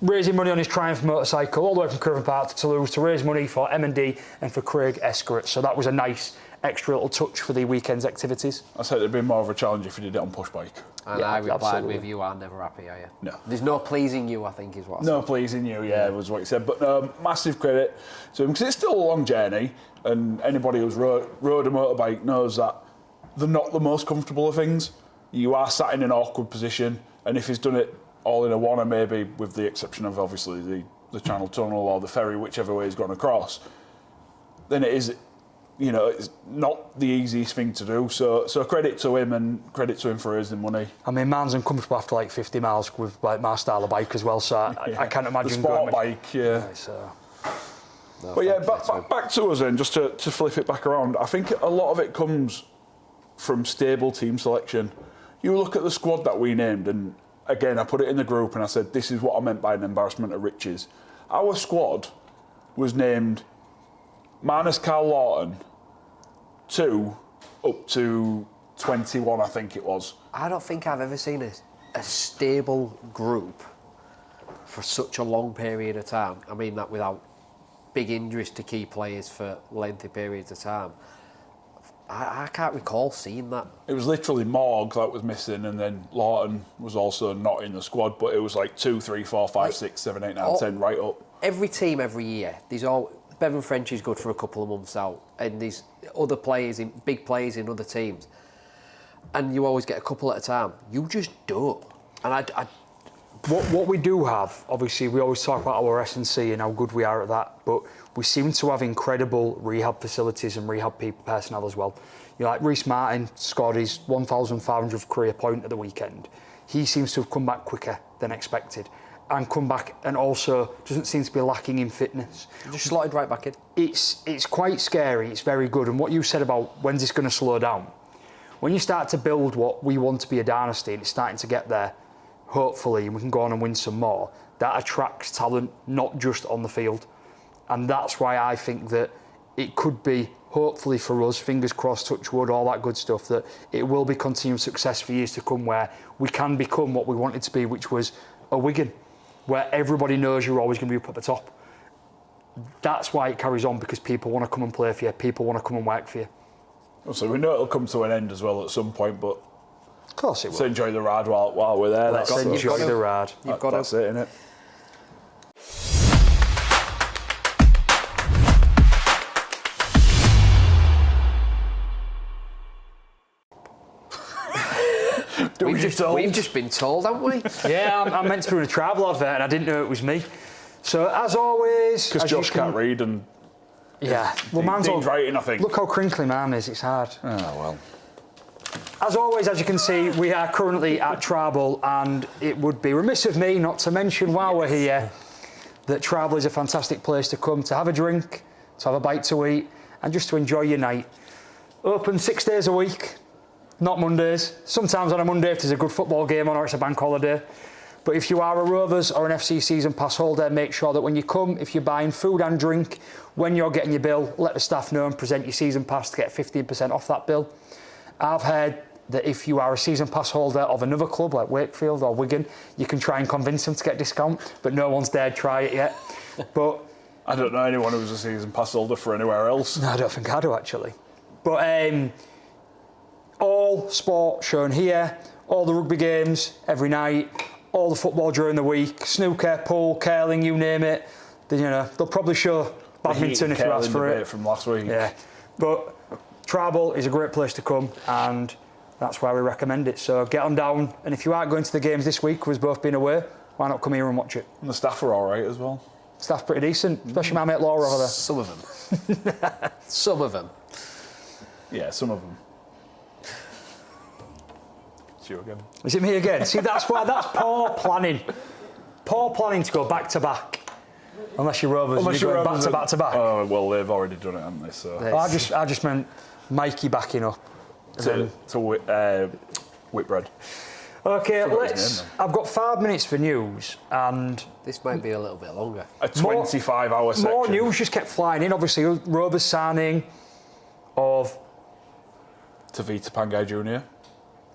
Raising money on his Triumph motorcycle all the way from Craven Park to Toulouse to raise money for M&D and for Craig Eskerett. So that was a nice extra little touch for the weekend's activities. I said it'd be more of a challenge if you did it on push bike. And I replied with, "You are never happy, are you?" No. There's no pleasing you, I think, is what I said. No pleasing you, was what he said. But massive credit to him, because it's still a long journey, and anybody who's rode a motorbike knows that they're not the most comfortable of things. You are sat in an awkward position, and if he's done it all in a one, or maybe with the exception of obviously the Channel Tunnel or the ferry, whichever way he's gone across, then it is, it's not the easiest thing to do. So credit to him, and credit to him for raising money. I mean, mine's uncomfortable after 50 miles with my style of bike as well, so I can't imagine the sport bike, But back to us then, just to flip it back around. I think a lot of it comes from stable team selection. You look at the squad that we named, and again, I put it in the group and I said, this is what I meant by an embarrassment of riches. Our squad was named minus Carl Lawton, 2 up to 21, I think it was. I don't think I've ever seen a stable group for such a long period of time. I mean that without big injuries to key players for lengthy periods of time. I can't recall seeing that. It was literally Morg that was missing, and then Lawton was also not in the squad, but it was 2, 3, 4, 5, 6, 7, 8, 9, 10, right up. Every team every year, Bevan French is good for a couple of months out, and there's other players, big players in other teams, and you always get a couple at a time. You just don't. And What we do have, obviously, we always talk about our S&C and how good we are at that, but we seem to have incredible rehab facilities and rehab personnel as well. Like Reece Martin scored his 1,500th career point at the weekend. He seems to have come back quicker than expected, and come back and also doesn't seem to be lacking in fitness. Just slotted right back in. It's quite scary, it's very good. And what you said about when's this going to slow down, when you start to build what we want to be a dynasty and it's starting to get there, hopefully, and we can go on and win some more, that attracts talent, not just on the field. And that's why I think that it could be, hopefully for us, fingers crossed, touch wood, all that good stuff, that it will be continued success for years to come, where we can become what we wanted to be, which was a Wigan, where everybody knows you're always going to be up at the top. That's why it carries on, because people want to come and play for you, people want to come and work for you. So we know it'll come to an end as well at some point, but of course it will. Let's enjoy the ride while we're there. Let's enjoy the ride. That's it, innit? We've just been told, haven't we? Yeah, I'm meant to be in a travel advert and I didn't know it was me. So as always, because Josh can't read and well, mine's all writing. I think. Look how crinkly mine is. It's hard. Oh well. As always, as you can see, we are currently at Tribal, and it would be remiss of me not to mention while we're here that Tribal is a fantastic place to come to have a drink, to have a bite to eat, and just to enjoy your night. Open 6 days a week, not Mondays. Sometimes on a Monday if there's a good football game on or it's a bank holiday. But if you are a Rovers or an FC season pass holder, make sure that when you come, if you're buying food and drink, when you're getting your bill, let the staff know and present your season pass to get 15% off that bill. I've heard that if you are a season pass holder of another club like Wakefield or Wigan, you can try and convince them to get a discount, but no one's dared try it yet. But I don't know anyone who's a season pass holder for anywhere else. no, I don't think I do actually. But all sport shown here, all the rugby games every night, all the football during the week, snooker, pool, curling, you name it. They'll probably show badminton if you ask for it. From last week. Yeah, but Tribal is a great place to come, and that's why we recommend it. So get on down, and if you aren't going to the games this week, we've both been away, why not come here and watch it? And the staff are all right as well. Staff pretty decent, especially my mate Laura over there. Some of them. Some of them. Yeah, some of them. It's you again. Is it me again? See, that's poor planning. Poor planning to go back to back. Unless you're Rovers, you're going back to back to back. Oh, well, they've already done it, haven't they? So. I just meant Mikey backing up. To Whitbread. Okay, I've got 5 minutes for news, and this might be a little bit longer. A 25-hour section. More news just kept flying in. Obviously, Rovers signing of Tavita Pangai Jr.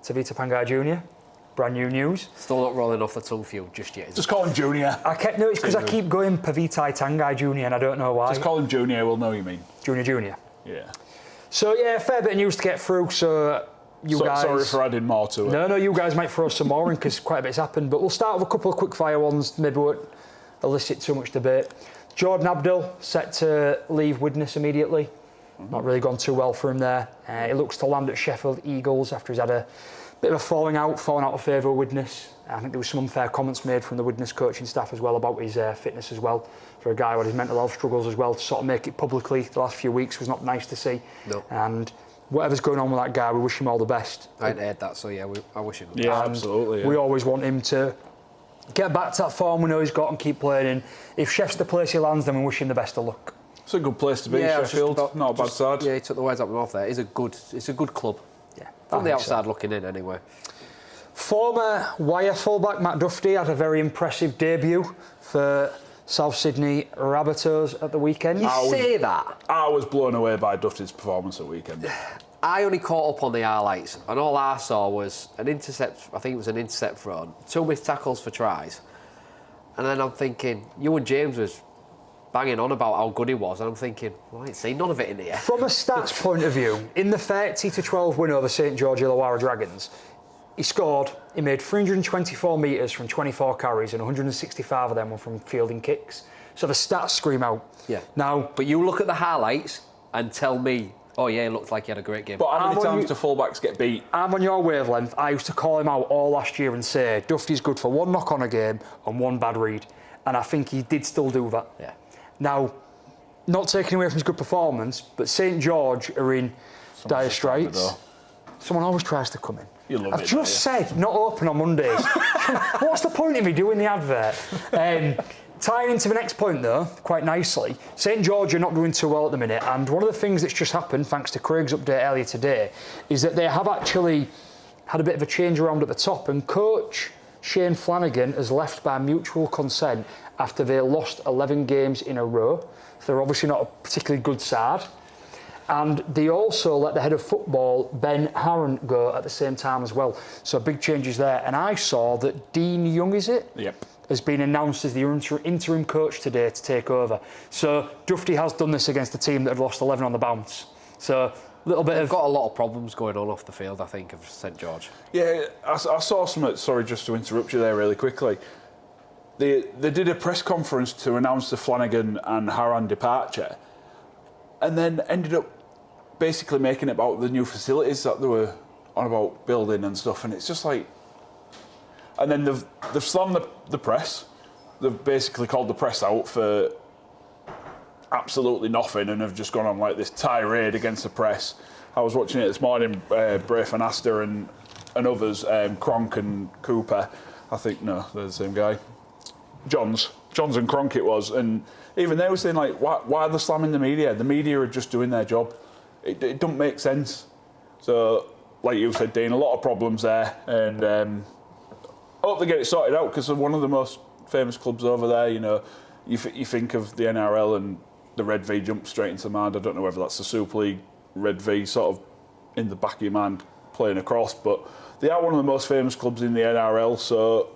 Tavita Pangai Jr. Brand new news. Still not rolling off the tongue for you just yet. Just call him Junior. It's because I keep going Pavitai Tangai Jr. and I don't know why. Just call him Junior, we'll know you mean. Junior. Yeah. So yeah, fair bit of news to get through. So you guys. Sorry for adding more to it. No, you guys might throw some more in because quite a bit's happened. But we'll start with a couple of quick fire ones. Maybe won't elicit too much debate. Jordan Abdul set to leave Widnes immediately. Not really gone too well for him there. He looks to land at Sheffield Eagles after he's had a bit of a falling out of favour with Widnes. I think there was some unfair comments made from the Widnes coaching staff as well about his fitness as well. For a guy who had his mental health struggles as well, to sort of make it publicly the last few weeks was not nice to see. No. And whatever's going on with that guy, we wish him all the best. I ain't heard that, so yeah, I wish him. Yeah, absolutely. Yeah. We always want him to get back to that form we know he's got and keep playing. And if Chef's the place he lands, then we wish him the best of luck. It's a good place to be, Sheffield. Not a bad side. Yeah, he took the words out of my mouth there. It's a good club. Yeah, From the outside looking in, anyway. Former Wire fullback Matt Duffy had a very impressive debut for South Sydney Rabbitohs at the weekend. You say that? I was blown away by Duffy's performance at the weekend. I only caught up on the highlights, and all I saw was an intercept. I think it was an intercept thrown, 2 missed tackles for tries, and then I'm thinking, Ewan James was banging on about how good he was, and I'm thinking, well, I ain't seen none of it in here. From a stats point of view, in the 30-12 win over St George Illawarra Dragons, he made 324 metres from 24 carries, and 165 of them were from fielding kicks. So the stats scream out. Yeah. Now, but you look at the highlights and tell me, oh yeah, it looked like he had a great game. But how many times do fullbacks get beat? I'm on your wavelength. I used to call him out all last year and say, Duffy's good for 1 knock on a game and 1 bad read. And I think he did still do that. Yeah. Now, not taking away from his good performance, but St George are in dire straits. Someone always tries to come in. I've just said not open on Mondays. What's the point of me doing the advert? Tying into the next point though, quite nicely, St George are not doing too well at the minute, and one of the things that's just happened, thanks to Craig's update earlier today, is that they have actually had a bit of a change around at the top, and coach Shane Flanagan has left by mutual consent after they lost 11 games in a row. So they're obviously not a particularly good side. And they also let the head of football, Ben Harron, go at the same time as well. So big changes there. And I saw that Dean Young, is it? Yep. Has been announced as the interim coach today to take over. So Duffy has done this against a team that had lost 11 on the bounce. So a little bit They've got a lot of problems going on off the field, I think, of St George. Yeah, I saw some. Sorry, just to interrupt you there really quickly. They did a press conference to announce the Flanagan and Harron departure, and then ended up basically making it about the new facilities that they were on about building and stuff, and it's just like... And then they've slammed the press. They've basically called the press out for absolutely nothing, and have just gone on like this tirade against the press. I was watching it this morning, Braith and Astor and others, Cronk and Cooper. I think, no, they're the same guy. Johns and Cronk it was, and even they were saying like, why are they slamming the media? The media are just doing their job. It don't make sense. So, like you said, Dean, a lot of problems there, and hope they get it sorted out, because they're one of the most famous clubs over there. You know, you think of the NRL and the Red V jump straight into mind. I don't know whether that's the Super League Red V sort of in the back of your mind playing across, but they are one of the most famous clubs in the NRL. So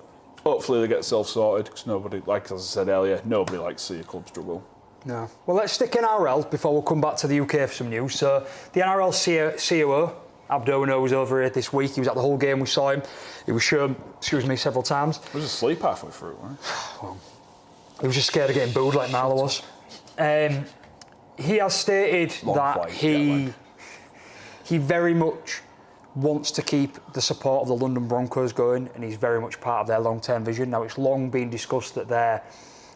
hopefully they get self-sorted, because nobody, like as I said earlier, nobody likes to see a club struggle. No. Well, let's stick in NRL before we come back to the UK for some news. So, the NRL COO, Abdo, was over here this week. He was at the whole game. We saw him. He was shown, several times. I was asleep halfway through, right? Well, he was just scared of getting booed like Marla was. He has stated that he very much wants to keep the support of the London Broncos going, and he's very much part of their long-term vision. Now, it's long been discussed that their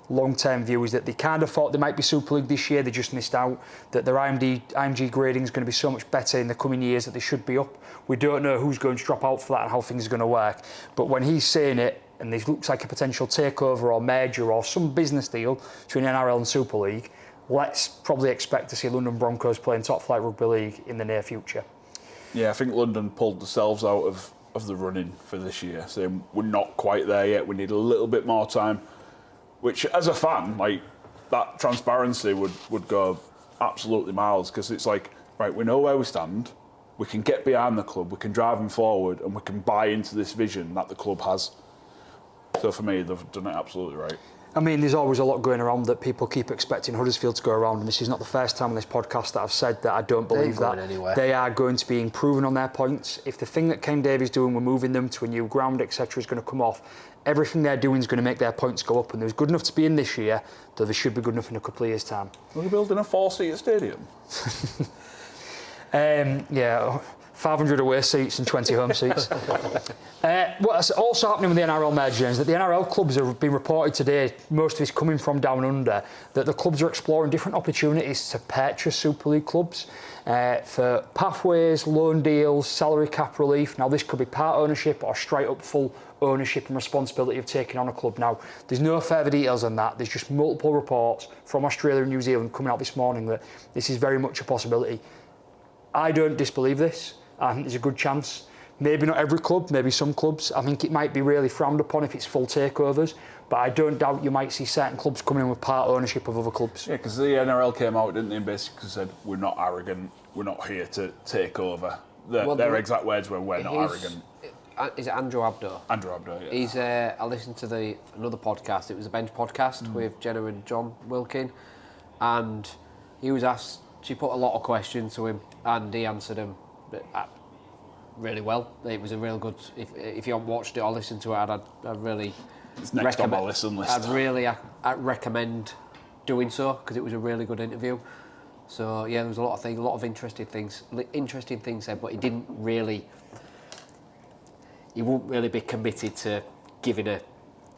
long-term view is that they kind of thought they might be Super League this year, they just missed out, that their IMG grading is going to be so much better in the coming years that they should be up. We don't know who's going to drop out for that and how things are going to work, but when he's saying it, and this looks like a potential takeover or merger or some business deal between NRL and Super League, let's probably expect to see London Broncos playing top flight rugby league in the near future. Yeah, I think London pulled themselves out of the running for this year, saying we're not quite there yet, we need a little bit more time. Which, as a fan, like, that transparency would go absolutely miles, because it's like, right, we know where we stand, we can get behind the club, we can drive them forward, and we can buy into this vision that the club has. So for me, they've done it absolutely right. I mean, there's always a lot going around that people keep expecting Huddersfield to go around, and this is not the first time on this podcast that I've said that I don't believe that they are going to be improving on their points. If the thing that Ken Davies doing, we're moving them to a new ground, etc., is going to come off, everything they're doing is going to make their points go up, and they're good enough to be in this year, though they should be good enough in a couple of years' time. Are we building a 4-seater stadium? Yeah, 500 away seats and 20 home seats. What's also happening with the NRL merger is that the NRL clubs have been reported today, most of this coming from down under, that the clubs are exploring different opportunities to purchase Super League clubs for pathways, loan deals, salary cap relief. Now, this could be part ownership or straight up full ownership and responsibility of taking on a club. Now, there's no further details on that. There's just multiple reports from Australia and New Zealand coming out this morning that this is very much a possibility. I don't disbelieve this. I think there's a good chance. Maybe not every club, maybe some clubs. I think it might be really frowned upon if it's full takeovers, but I don't doubt you might see certain clubs coming in with part ownership of other clubs. Yeah, because the NRL came out, didn't they, and basically said, we're not arrogant, we're not here to take over. Their exact words were, we're not arrogant. Is it Andrew Abdo? Andrew Abdo, yeah. He's. I listened to another podcast. It was a bench podcast with Jenna and John Wilkin, and he was asked. She put a lot of questions to him, and he answered them really well. It was a real good. If you haven't watched it or listened to it, I'd really. It's next on my listen list. I'd recommend doing so, because it was a really good interview. So yeah, there was a lot of interesting things said, but he didn't really. He won't really be committed to giving a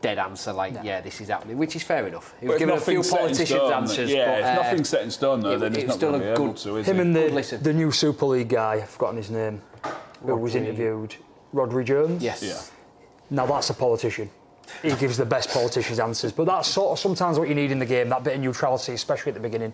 dead answer yeah, this is happening, which is fair enough. He was giving a few politicians' answers. Yeah, if nothing's set in stone, though, then he's not going to be able to, is he? Him and the new Super League guy, I've forgotten his name, who was interviewed, Rodri Jones? Yes. Yeah. Now that's a politician. He gives the best politicians' answers, but that's sort of sometimes what you need in the game, that bit of neutrality, especially at the beginning.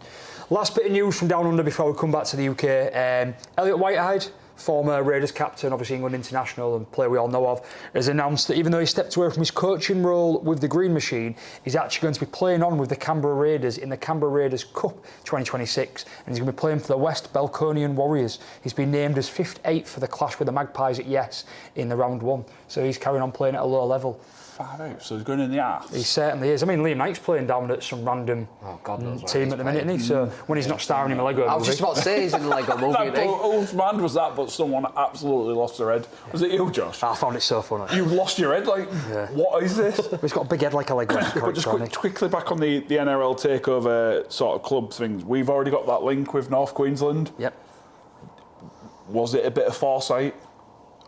Last bit of news from down under before we come back to the UK. Elliot Whitehead, former Raiders captain, obviously England international and player we all know of, has announced that even though he stepped away from his coaching role with the Green Machine, he's actually going to be playing on with the Canberra Raiders in the Canberra Raiders Cup 2026, and he's going to be playing for the West Belconian Warriors. He's been named as 5th for the clash with the Magpies at Yes in the round 1, so he's carrying on playing at a low level. So he's going in the arse. He certainly is. I mean, Liam Knight's playing down at some random team at the minute, isn't he? So when he's not starring in a Lego movie. I was just about to say he's in the Lego movie. Whose band was that? But someone absolutely lost their head. Was it you, Josh? I found it so funny. You lost your head? What is this? He's got a big head like a Lego. But just quickly back on the NRL takeover sort of club things. We've already got that link with North Queensland. Yep. Was it a bit of foresight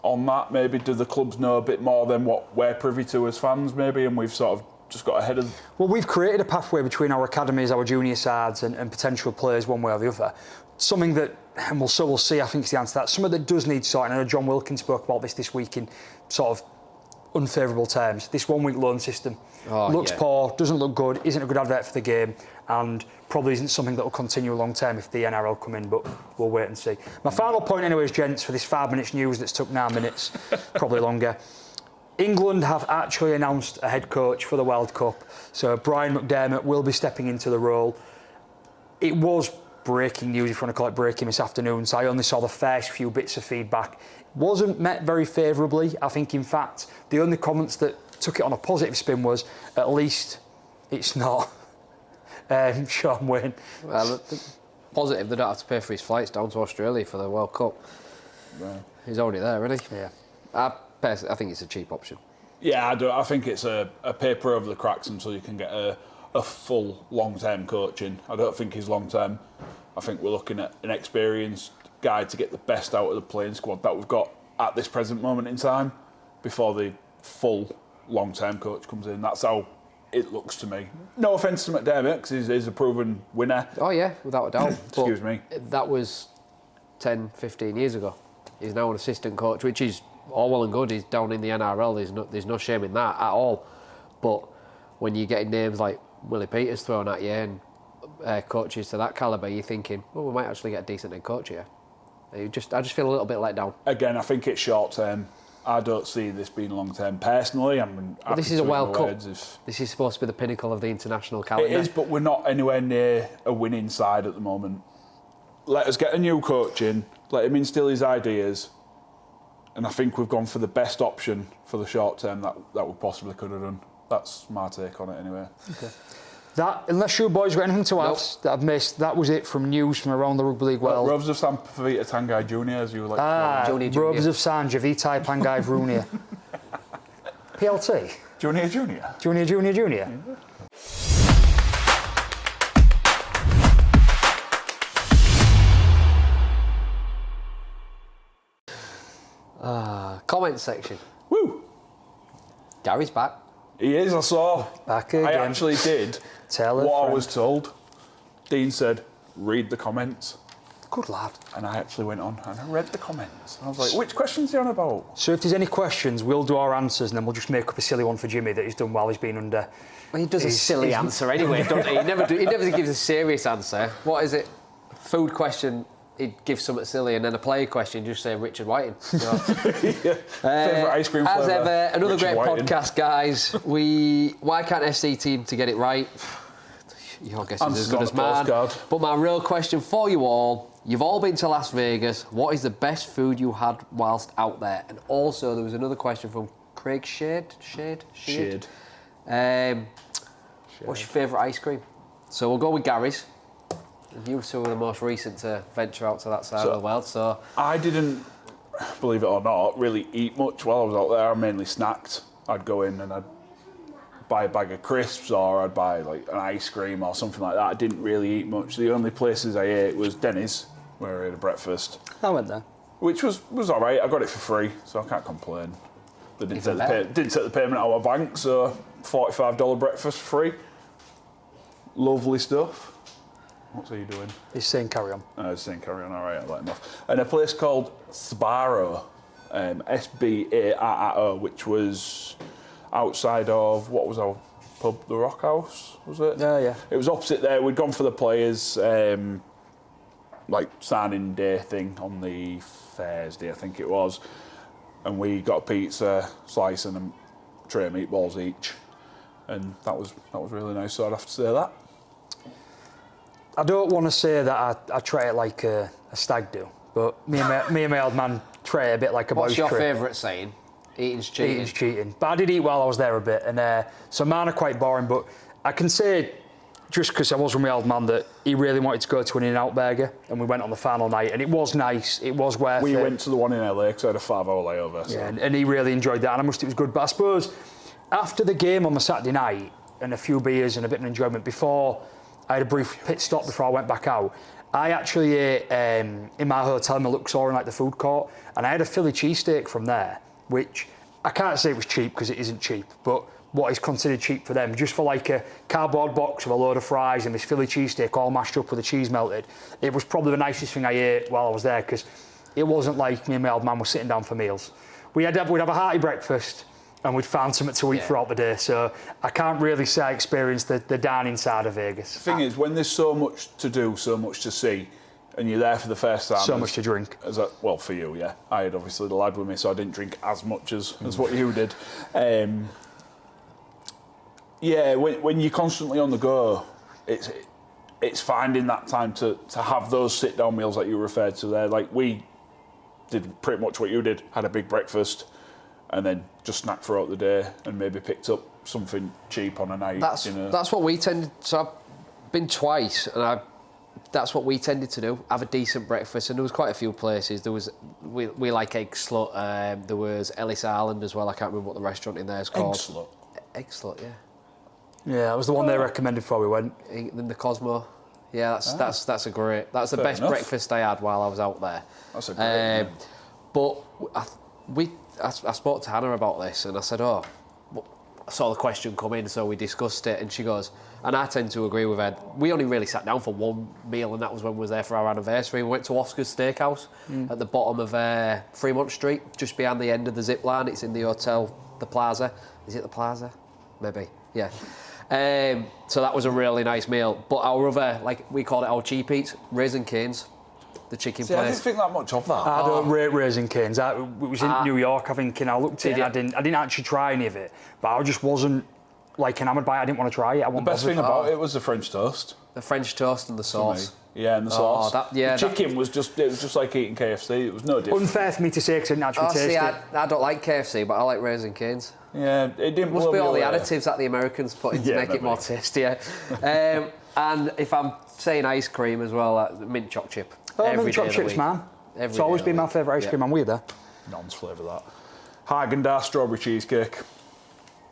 on that? Maybe do the clubs know a bit more than what we're privy to as fans, maybe, and we've sort of just got ahead of... Well, we've created a pathway between our academies, our junior sides and potential players one way or the other. Something that, and we'll see, I think is the answer to that, something that does need sorting. I know John Wilkin spoke about this week in sort of unfavourable terms. This 1 week loan system looks poor, doesn't look good, isn't a good advert for the game, and probably isn't something that will continue long term if the NRL come in, but we'll wait and see. My final point anyways, gents, for this 5 minutes news that's took 9 minutes, probably longer. England have actually announced a head coach for the World Cup, so Brian McDermott will be stepping into the role. It was breaking news, if you want to call it breaking, this afternoon, so I only saw the first few bits of feedback. Wasn't met very favourably. I think, in fact, the only comments that took it on a positive spin was, at least it's not Sean Wayne. Well, positive, they don't have to pay for his flights down to Australia for the World Cup. Right. He's already there, isn't he? Yeah. I think it's a cheap option. Yeah, I think it's a paper over the cracks until you can get a full long-term coaching. I don't think he's long-term. I think we're looking at an experienced guy to get the best out of the playing squad that we've got at this present moment in time before the full long-term coach comes in. That's how it looks to me. No offence to McDermott, because he's a proven winner. Oh yeah, without a doubt. Excuse me. That was 10, 15 years ago. He's now an assistant coach, which is all well and good. He's down in the NRL. There's no shame in that at all. But when you're getting names like Willie Peters thrown at you and coaches to that calibre, you're thinking, well, we might actually get a decent head coach here. I just feel a little bit let down. Again, I think it's short-term. I don't see this being long-term personally. But this is a World Cup. This is supposed to be the pinnacle of the international calendar. It is, but we're not anywhere near a winning side at the moment. Let us get a new coach in, let him instill his ideas, and I think we've gone for the best option for the short term that we possibly could have done. That's my take on it anyway. Okay. That, unless you boys got anything to add that I've missed, that was it from news from around the Rugby League world. Rovers of San Javita Tangai Junior, as you like to call him. Rovers of San Javita Tangai Junior. PLT? Junior. Junior. Yeah. Comment section. Woo! Gary's back. He is, I saw. Back again. I actually did Tell a what friend. I was told. Dean said, read the comments. Good lad. And I actually went on and I read the comments. And I was like, which question's he on about? So if there's any questions, we'll do our answers and then we'll just make up a silly one for Jimmy that he's done while he's been under. Well, he does a silly answer anyway, doesn't he? He never gives a serious answer. What is it? Food question, he'd give something silly, and then a player question, just say Richard Whiting. You know? Favourite ice cream flavour? As ever, another Richard great Whiting. podcast, guys. Why can't FC team to get it right? Your guess is as good as mine. But my real question for you all, you've all been to Las Vegas. What is the best food you had whilst out there? And also, there was another question from Craig Shade. What's your favourite ice cream? So we'll go with Gary's. You two were the most recent to venture out to that side of the world, so... I didn't, believe it or not, really eat much while I was out there. I mainly snacked. I'd go in and I'd buy a bag of crisps or I'd buy like an ice cream or something like that. I didn't really eat much. The only places I ate was Denny's, where I had a breakfast. I went there. Which was all right. I got it for free, so I can't complain. They didn't take the payment out of my bank, so $45 breakfast for free. Lovely stuff. What's he doing? He's saying carry on. He's saying carry on, all right, I'll let him off. And a place called Sbarro, S-B-A-R-R-O, which was outside of, what was our pub, the Rock House, was it? Yeah. It was opposite there. We'd gone for the players, like signing day thing on the Thursday, I think it was. And we got a pizza, slice and a tray of meatballs each. And that was really nice, so I'd have to say that. I don't want to say that I try it like a stag do, but me and my old man try it a bit like a boy's What's your trip. favourite saying? Eating's cheating. Eating's cheating. But I did eat while I was there a bit, and so mine are quite boring, but I can say, just because I was with my old man, that he really wanted to go to an In-N-Out burger, and we went on the final night, and it was nice, it was worth it. We went to the one in LA because I had a 5-hour layover. So. Yeah, and he really enjoyed that, and I must it was good. But I suppose, after the game on the Saturday night, and a few beers and a bit of enjoyment before, I had a brief pit stop before I went back out. I actually ate in my hotel in the Luxor in like the food court, and I had a Philly cheesesteak from there, which I can't say it was cheap because it isn't cheap, but what is considered cheap for them, just for like a cardboard box with a load of fries and this Philly cheesesteak all mashed up with the cheese melted. It was probably the nicest thing I ate while I was there because it wasn't like me and my old man were sitting down for meals. We'd have a hearty breakfast, and we'd found something to eat throughout the day. So I can't really say I experienced the dining side of Vegas. The thing is, when there's so much to do, so much to see, and you're there for the first time... So much to drink. Well, for you, yeah. I had obviously the lad with me, so I didn't drink as much as what you did. When you're constantly on the go, it's finding that time to have those sit-down meals that you referred to there. Like, we did pretty much what you did, had a big breakfast, and then just snacked throughout the day and maybe picked up something cheap on a night. That's what we tended. So I've been twice, and that's what we tended to do. Have a decent breakfast, and there was quite a few places. There was we like Egg Slut. There was Ellis Island as well. I can't remember what the restaurant in there is called. Egg Slut. Egg Slut, yeah. Yeah, that was the one they recommended before we went. Then the Cosmo. Yeah, that's a great. That's the Fair best enough. breakfast I had while I was out there. That's a great But I spoke to Hannah about this, and I said, I saw the question come in, so we discussed it, and she goes, and I tend to agree with her. We only really sat down for one meal, and that was when we was there for our anniversary. We went to Oscar's Steakhouse at the bottom of Fremont Street, just behind the end of the zip line. It's in the hotel, the Plaza. Is it the Plaza? Maybe, yeah. So that was a really nice meal. But our other, we called it our cheap eats, Raisin Cane's, the chicken I didn't place. think that much of that. I don't rate Raisin Cane's. It was in New York, I think, and I looked at it. I didn't actually try any of it, but I just wasn't enamoured by it. I didn't want to try it. The best thing about it was the French toast. The French toast and the sauce. Yeah, and the sauce. The chicken was just like eating KFC. It was no different. Unfair for me to say because I didn't actually taste it. I don't like KFC, but I like Raisin Cane's. Yeah, it didn't. Must be all the additives that the Americans put in to make it more tastier. And if I'm saying ice cream as well, mint choc chip. Mint choc chips, man. It's always been my favourite ice cream. I'm with you there. Non's flavour that. Haagen-Dazs strawberry cheesecake.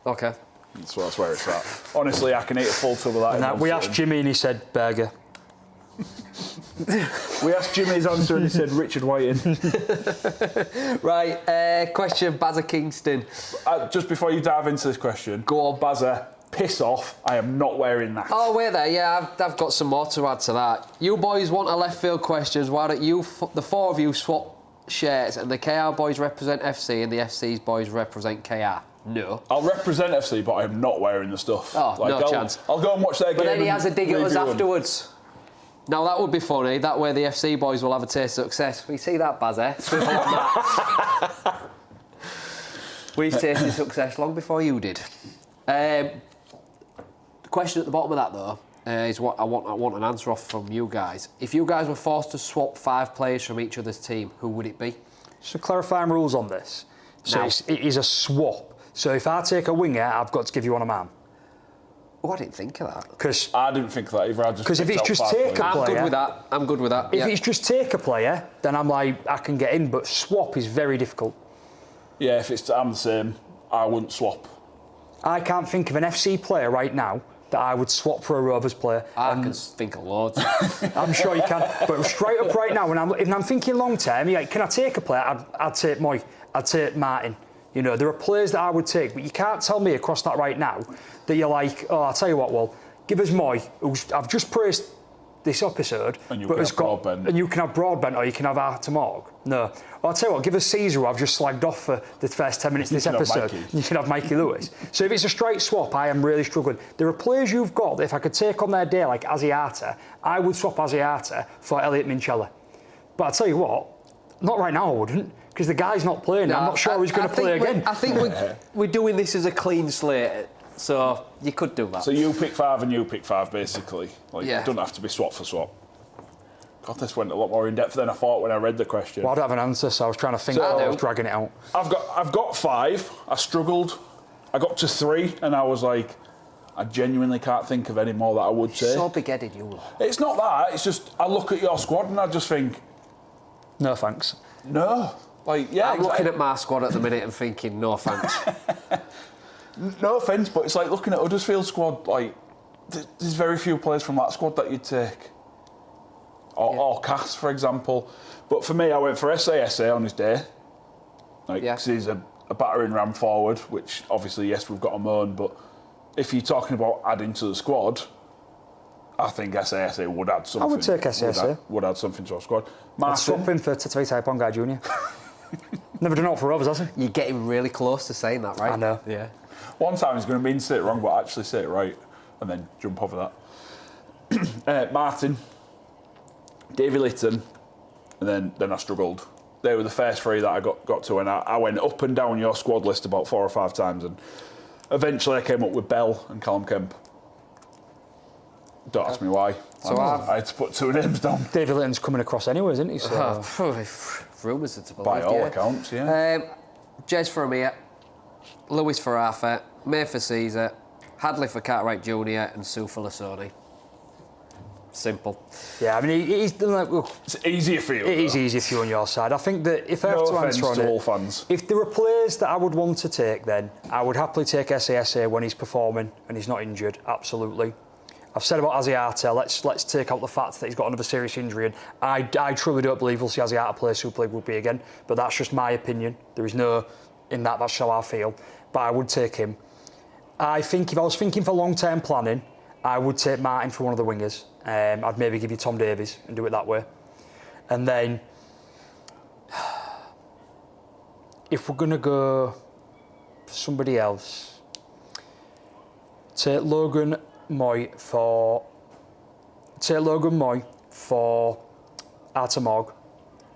Okay. That's where it's at. Honestly, I can eat a full tub of that. We asked Jimmy and he said burger. We asked Jimmy his answer and he said Richard Whiting. Right, question, Bazza Kingston. Just before you dive into this question, go on. Bazza, piss off. I am not wearing that. Oh, wait there. Yeah, I've got some more to add to that. You boys want a left field questions. Why don't you, the four of you, swap shirts and the KR boys represent FC and the FC's boys represent KR? No. I'll represent FC, but I'm not wearing the stuff. Oh, no chance. I'll go and watch their game. But then he has a dig at us afterwards. Now that would be funny. That way the FC boys will have a taste of success. We see that, Baz, eh? Swivel on that. We've tasted success long before you did. The question at the bottom of that, though, is what I want an answer off from you guys. If you guys were forced to swap 5 players from each other's team, who would it be? So clarifying rules on this. So it is a swap. So if I take a winger, I've got to give you one a man. Oh, I didn't think of that. Because I didn't think of that either. Because if it's just take a player... I'm good with that. If it's just take a player, then I'm like, I can get in, but swap is very difficult. Yeah, I'm the same. I wouldn't swap. I can't think of an FC player right now that I would swap for a Rovers player. I can think of loads. I'm sure you can. But straight up right now, if I'm thinking long term, can I take a player? I'd take Moy. I'd take Martin. You know, there are players that I would take, but you can't tell me across that right now that you're like, I'll tell you what, well, give us Moy, who's I've just praised this episode, and you but can have Broadbent. And you can have Broadbent, or you can have Arthur Morg. No. I'll tell you what, give us Caesar, who I've just slagged off for the first 10 minutes of this episode. You can have Mikey Lewis. So if it's a straight swap, I am really struggling. There are players you've got that if I could take on their day, like Asiata, I would swap Asiata for Elliot Minchella. But I'll tell you what, not right now I wouldn't. Because the guy's not playing. No, I'm not sure he's going to play again. I think we're doing this as a clean slate, so you could do that. So you pick 5 and you pick 5, basically. It doesn't have to be swap for swap. God, this went a lot more in depth than I thought when I read the question. Well, I don't have an answer, so I was trying to think. I was dragging it out. I've got 5. I struggled. I got to 3, and I was like, I genuinely can't think of any more that I would say. So big-headed, you lot. It's not that. It's just I look at your squad and I just think, no thanks. No. I'm looking at my squad at the minute and thinking, no thanks. No offence, but it's like looking at Huddersfield squad. There's very few players from that squad that you'd take, or Cass, for example. But for me, I went for SA on his day, because he's a battering ram forward. Which obviously, yes, we've got him on. But if you're talking about adding to the squad, I think SA would add something. I would take SA. Would add something to our squad. I'd swap him for Tatavai Pongai Jr. Never done it for Rovers, has he? You're getting really close to saying that, right? I know. Yeah. One time he's going to mean to say it wrong, but actually say it right, and then jump over that. Martin, Davy Litton, and then I struggled. They were the first 3 that I got to, and I went up and down your squad list about 4 or 5 times, and eventually I came up with Bell and Callum Kemp. Don't ask me why. So I had to put 2 names down. David Litton's coming across anyway, isn't he? So, rumours are to believe. By all accounts, yeah. Jez for Amir, Lewis for Arthur, May for Caesar, Hadley for Cartwright Jr. and Sue for Lasoni. Simple. Yeah, I mean, It's easier for you. it is easier for you on your side. I think that if I have No to offence answer on to it, all fans. if there are players that I would want to take, then I would happily take SASA when he's performing and he's not injured. Absolutely. I've said about Asiata, let's take out the fact that he's got another serious injury, and I truly don't believe we'll see Asiata play Super League Rugby again, but that's just my opinion. There is no, that's how I feel. But I would take him. I think if I was thinking for long-term planning, I would take Martin for one of the wingers. I'd maybe give you Tom Davies and do it that way. And then, if we're going to go for somebody else, take Logan Moy for Artemog,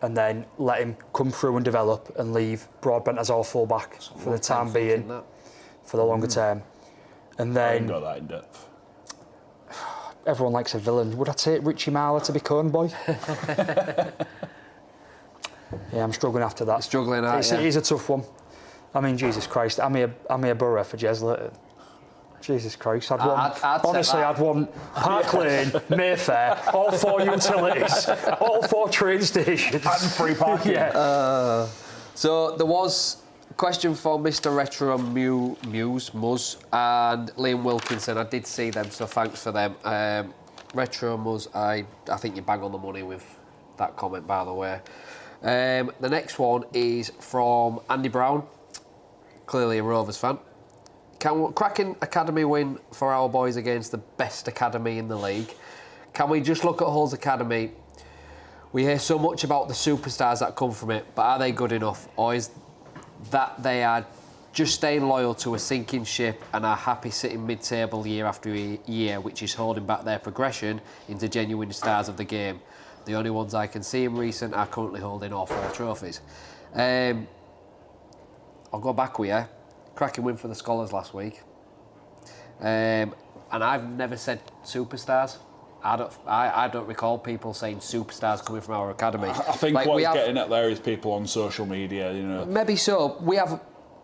and then let him come through and develop, and leave Broadbent as our full-back for the time being, for the longer term. And I ain't then got that in depth. everyone likes a villain. Would I take Richie Marler to be Cone Boy? Yeah, I'm struggling after that. Struggling out, It is a tough one. I mean, Jesus Christ, Amir Borough for Jez. Jesus Christ, I'd want Park Lane, Mayfair, all 4 utilities, all 4 train stations. And free parking. Yeah. So there was a question for Mr. Retro Muzz and Liam Wilkinson. I did see them, so thanks for them. Retro Muzz, I think you bang on the money with that comment, by the way. The next one is from Andy Brown, clearly a Rovers fan. Cracking academy win for our boys against the best academy in the league. Can we just look at Hull's academy? We hear so much about the superstars that come from it, but are they good enough? Or is that they are just staying loyal to a sinking ship and are happy sitting mid-table year after year, which is holding back their progression into genuine stars of the game? The only ones I can see in recent are currently holding all 4 trophies. I'll go back with you. Cracking win for the Scholars last week. And I've never said superstars. I don't recall people saying superstars coming from our academy. I think what he's getting at there is people on social media, you know. Maybe so. We have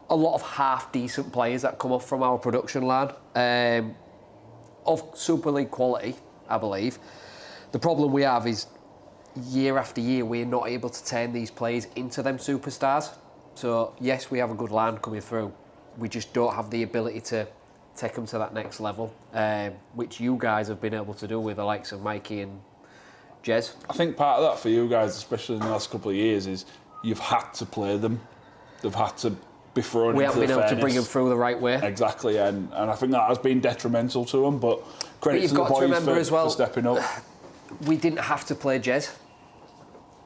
a lot of half-decent players that come up from our production line of Super League quality, I believe. The problem we have is year after year we're not able to turn these players into them superstars. So yes, we have a good line coming through. We just don't have the ability to take them to that next level, which you guys have been able to do with the likes of Mikey and Jez. I think part of that for you guys, especially in the last couple of years, is you've had to play them. They've had to be thrown We into haven't been able to fairness. bring them through the right way. Exactly, and I think that has been detrimental to them, but credit to the boys for stepping up. We didn't have to play Jez.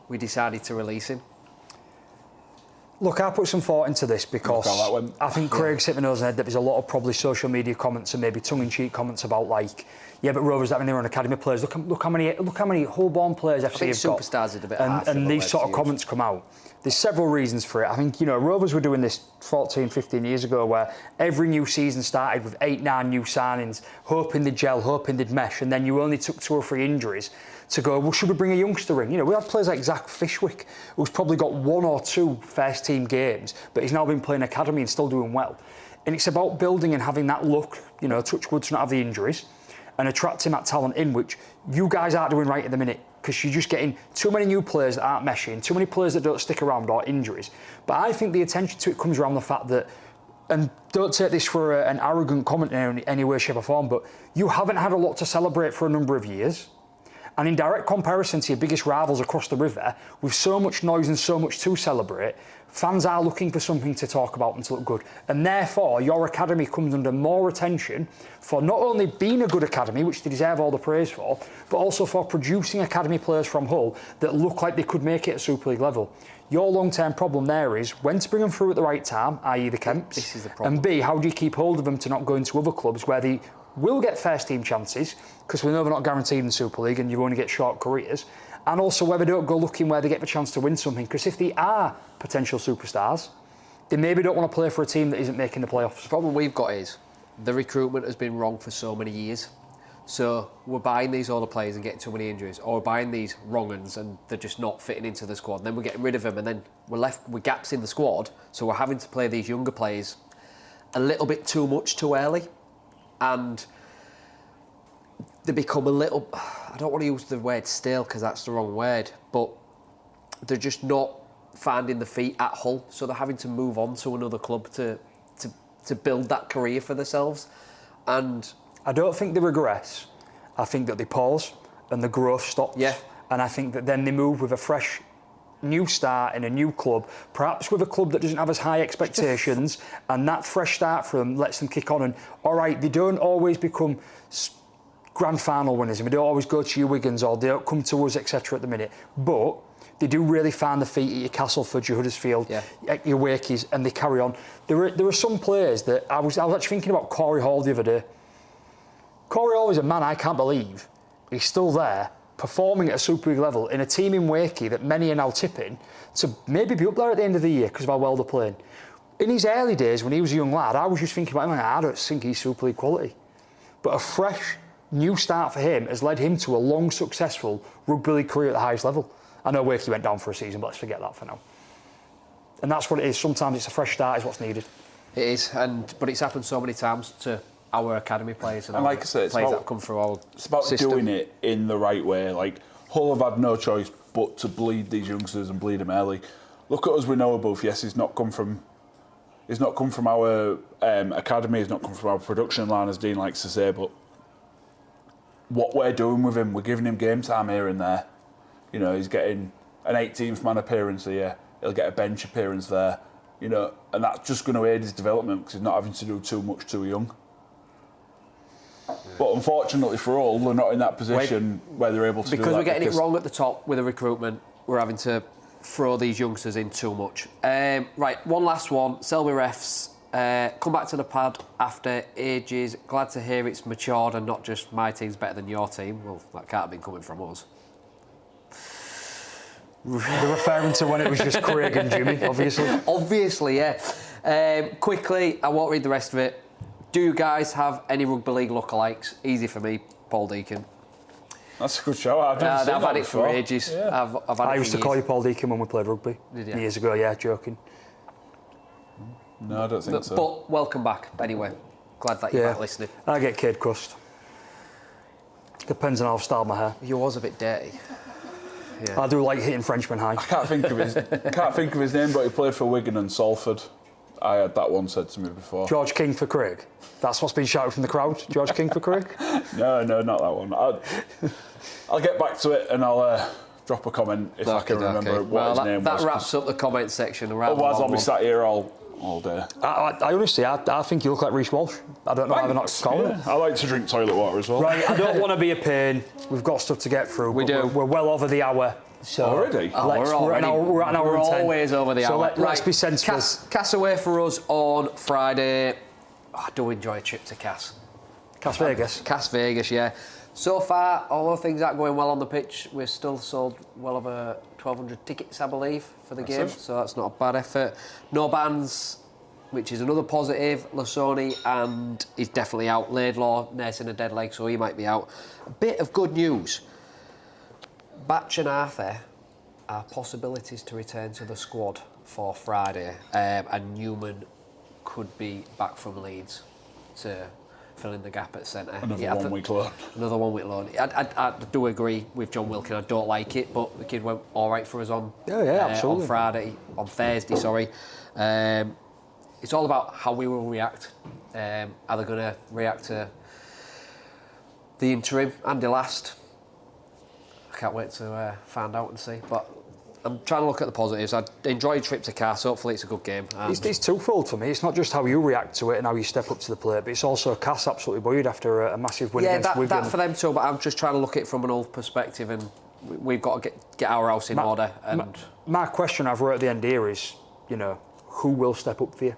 We decided to release him. Look, I put some thought into this because Look how that went. I think Craig's hit the nose on the head that there's a lot of probably social media comments and maybe tongue-in-cheek comments about like, yeah, but Rovers, I mean, they're on academy players. Look how many Hull-born players FC have got. Superstars are a bit harsh, and these sort of comments come out. There's several reasons for it. I think, you know, Rovers were doing this 14, 15 years ago where every new season started with 8, 9 new signings, hoping they'd gel, hoping they'd mesh, and then you only took 2 or 3 injuries to go, well, should we bring a youngster in? You know, we had players like Zach Fishwick, who's probably got 1 or 2 first team games, but he's now been playing academy and still doing well. And it's about building and having that luck, you know, touch wood to not have the injuries, and attracting that talent in, which you guys aren't doing right at the minute, because you're just getting too many new players that aren't meshing, too many players that don't stick around, or injuries. But I think the attention to it comes around the fact that, and don't take this for an arrogant comment in any way, shape or form, but you haven't had a lot to celebrate for a number of years. And in direct comparison to your biggest rivals across the river, with so much noise and so much to celebrate, fans are looking for something to talk about and to look good. And therefore, your academy comes under more attention for not only being a good academy, which they deserve all the praise for, but also for producing academy players from Hull that look like they could make it at Super League level. Your long-term problem there is when to bring them through at the right time, i.e. the Kemps, this is the problem. and B, how do you keep hold of them to not go into other clubs where they will get first team chances, because we know they're not guaranteed in Super League and you only get short careers, and also where they don't go looking where they get the chance to win something, because if they are potential superstars, they maybe don't want to play for a team that isn't making the playoffs. The problem we've got is the recruitment has been wrong for so many years. So we're buying these older players and getting too many injuries, or we're buying these wrong uns and they're just not fitting into the squad. And then we're getting rid of them, and then we're left with gaps in the squad. So we're having to play these younger players a little bit too much too early, and they become a little, I don't want to use the word stale because that's the wrong word, but they're just not finding the feet at Hull, so they're having to move on to another club to build that career for themselves. And I don't think they regress. I think that they pause and the growth stops. Yeah. And I think that then they move with a fresh new start in a new club, perhaps with a club that doesn't have as high expectations, and that fresh start for them lets them kick on. And all right, they don't always become grand final winners, and we don't always go to your Wigans or they don't come to us, etc. at the minute, but they do really find the feet at your Castleford, your Huddersfield, at your Wakeys, and they carry on. There are some players that I was actually thinking about Corey Hall the other day. Corey Hall is a man I can't believe he's still there, performing at a Super League level in a team in Wakey that many are now tipping to maybe be up there at the end of the year because of how well they're playing. In his early days, when he was a young lad, I was just thinking about him, I don't think he's Super League quality. But a fresh, new start for him has led him to a long, successful rugby league career at the highest level. I know Wakey went down for a season, but let's forget that for now. And that's what it is. Sometimes it's a fresh start is what's needed. it is, but it's happened so many times to our academy players and like I say, players that come through our It's about system. doing it in the right way. Like, Hull have had no choice but to bleed these youngsters and bleed them early. Look at us with Noah Booth. Yes, he's not come from our academy. He's not come from our production line, as Dean likes to say. But what we're doing with him, we're giving him game time here and there. You know, he's getting an 18th man appearance here. He'll get a bench appearance there. You know, and that's just going to aid his development because he's not having to do too much too young. But unfortunately for all, they're not in that position where they're able to do that. Because we're getting it wrong at the top with the recruitment, we're having to throw these youngsters in too much. Right, one last one. Selby Refs, come back to the pad after ages. Glad to hear it's matured and not just my team's better than your team. Well, that can't have been coming from us. They're referring to when it was just Craig and Jimmy, obviously. Obviously, yeah. Quickly, I won't read the rest of it. Do you guys have any rugby league lookalikes? Easy for me, Paul Deacon. That's a good show. I've had it for ages. Yeah. I've had I it used for to call you years. Paul Deacon when we played rugby. Did you? Years ago, yeah, joking. No, I don't think so. But welcome back, anyway. Glad that you're back listening. I get kid cussed. Depends on how I've styled my hair. Yours a bit dirty. Yeah. I do like hitting Frenchmen high. I can't think of his name, but he played for Wigan and Salford. I had that one said to me before. George King for Craig. That's what's been shouted from the crowd. George King for Craig. No, not that one. I'll get back to it and I'll drop a comment if I can remember what his name was. That wraps up the comment section. Otherwise, I'll be sat here all day. I honestly, I think you look like Reece Walsh. I don't know how they're not calling it. I like to drink toilet water as well. Right, I don't want to be a pain. We've got stuff to get through. We do. We're well over the hour. So Already? We're at an hour and 10. Always over the hour. Let's be sensible. Cass away for us on Friday. I do enjoy a trip to Cass. Cas Vegas. Cass Vegas, yeah. So far, although things aren't going well on the pitch, we've still sold well over 1,200 tickets, I believe, for the game. So that's not a bad effort. No bans, which is another positive. Lasoni and he's definitely out. Laidlaw nursing a dead leg, so he might be out. A bit of good news. Batch and Arthur are possibilities to return to the squad for Friday, and Newman could be back from Leeds to fill in the gap at centre. Another 1 week loan. Another 1 week loan. I do agree with John Wilkin. I don't like it, but the kid went all right for us on absolutely. on Thursday. Sorry. It's all about how we will react. Are they going to react to the interim, Andy Last? I can't wait to find out and see. But I'm trying to look at the positives. I enjoyed the trip to Cass. Hopefully it's a good game. It's twofold for me. It's not just how you react to it and how you step up to the plate, but it's also Cass absolutely buoyed after a massive win against Wigan. Yeah, that for them too, but I'm just trying to look at it from an old perspective, and we've got to get our house in order. And my question I've wrote at the end here is, you know, who will step up for you?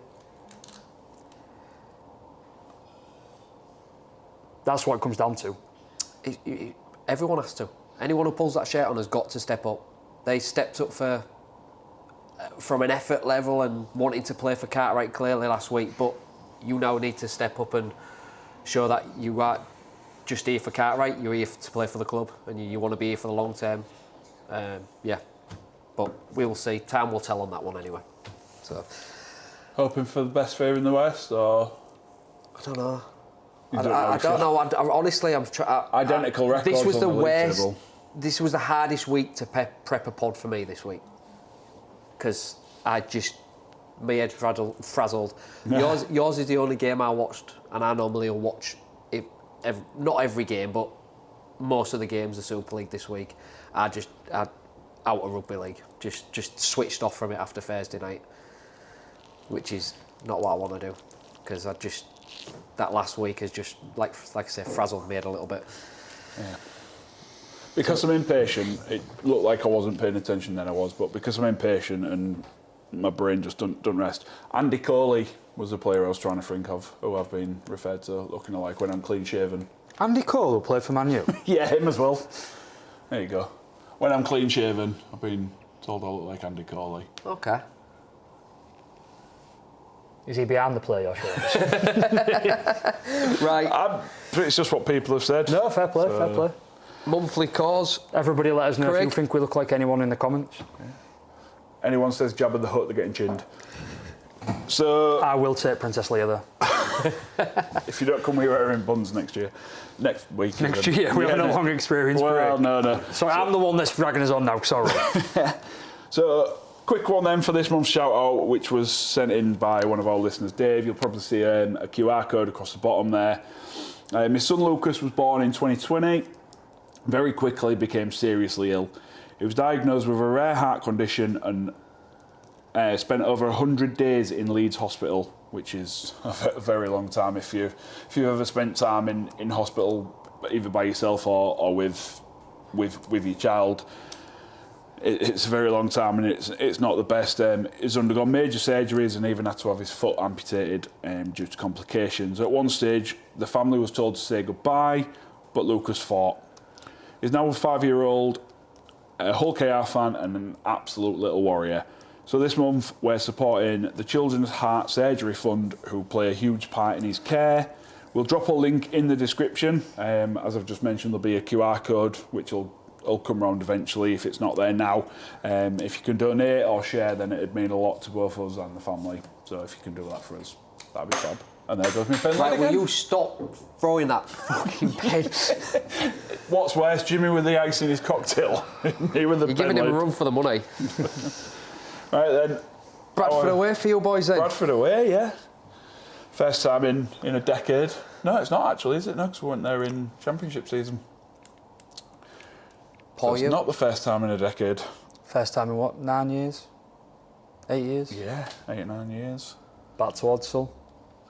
That's what it comes down to. Everyone has to. Anyone who pulls that shirt on has got to step up. They stepped up from an effort level and wanting to play for Cartwright clearly last week, but you now need to step up and show that you are just here for Cartwright, you're here to play for the club, and you want to be here for the long term. But we will see. Time will tell on that one anyway. So Hoping for the best fare in the West, or I don't know. You I don't know. Honestly, I'm trying. Identical records. This was on the league worst. table. This was the hardest week to prep a pod for me this week because my head frazzled. Yours is the only game I watched, and I normally will watch not every game, but most of the games of Super League this week. I out of rugby league, just switched off from it after Thursday night, which is not what I want to do because that last week has just like I say frazzled me head a little bit. Yeah. Because I'm impatient, it looked like I wasn't paying attention then I was, but because I'm impatient and my brain just don't rest. Andy Coley was the player I was trying to think of, who I've been referred to looking like when I'm clean shaven. Andy Cole will play for Man U. Yeah, him as well. There you go. When I'm clean shaven, I've been told I look like Andy Coley. Okay. Is he behind the play, or sure? Right. It's just what people have said. No, fair play, fair play. Monthly cause. Everybody let us know Craig? if you think we look like anyone in the comments. Yeah. Anyone says Jabba the Hutt, they're getting chinned. So I will take Princess Leia though. if you don't come here wearing buns next week. Next year, we have no longer experience. Well, no. So I'm the one that's dragging us on now, sorry. So, quick one then for this month's shout out, which was sent in by one of our listeners, Dave. You'll probably see a QR code across the bottom there. My son Lucas was born in 2020. Very quickly became seriously ill. He was diagnosed with a rare heart condition and spent over 100 days in Leeds Hospital, which is a very long time if you've ever spent time in hospital, either by yourself or with your child. It's a very long time and it's not the best. He's undergone major surgeries and even had to have his foot amputated due to complications. At one stage, the family was told to say goodbye, but Lucas fought. He's now a 5-year-old, a Hull KR fan and an absolute little warrior. So this month, we're supporting the Children's Heart Surgery Fund, who play a huge part in his care. We'll drop a link in the description. As I've just mentioned, there'll be a QR code, which will come round eventually if it's not there now. If you can donate or share, then it'd mean a lot to both us and the family. So if you can do that for us, that'd be fab. And there goes my pen. Right, will you stop throwing that fucking pen? What's worse, Jimmy with the ice in his cocktail? Me with the You're giving him a run for the money. Right then. Bradford away for you boys then? Bradford away, yeah. First time in a decade. No, it's not actually, is it? No, because we weren't there in Championship season. So it's not the first time in a decade. First time in what, 9 years? 8 years? Yeah, 8 or 9 years. Back to Odsall.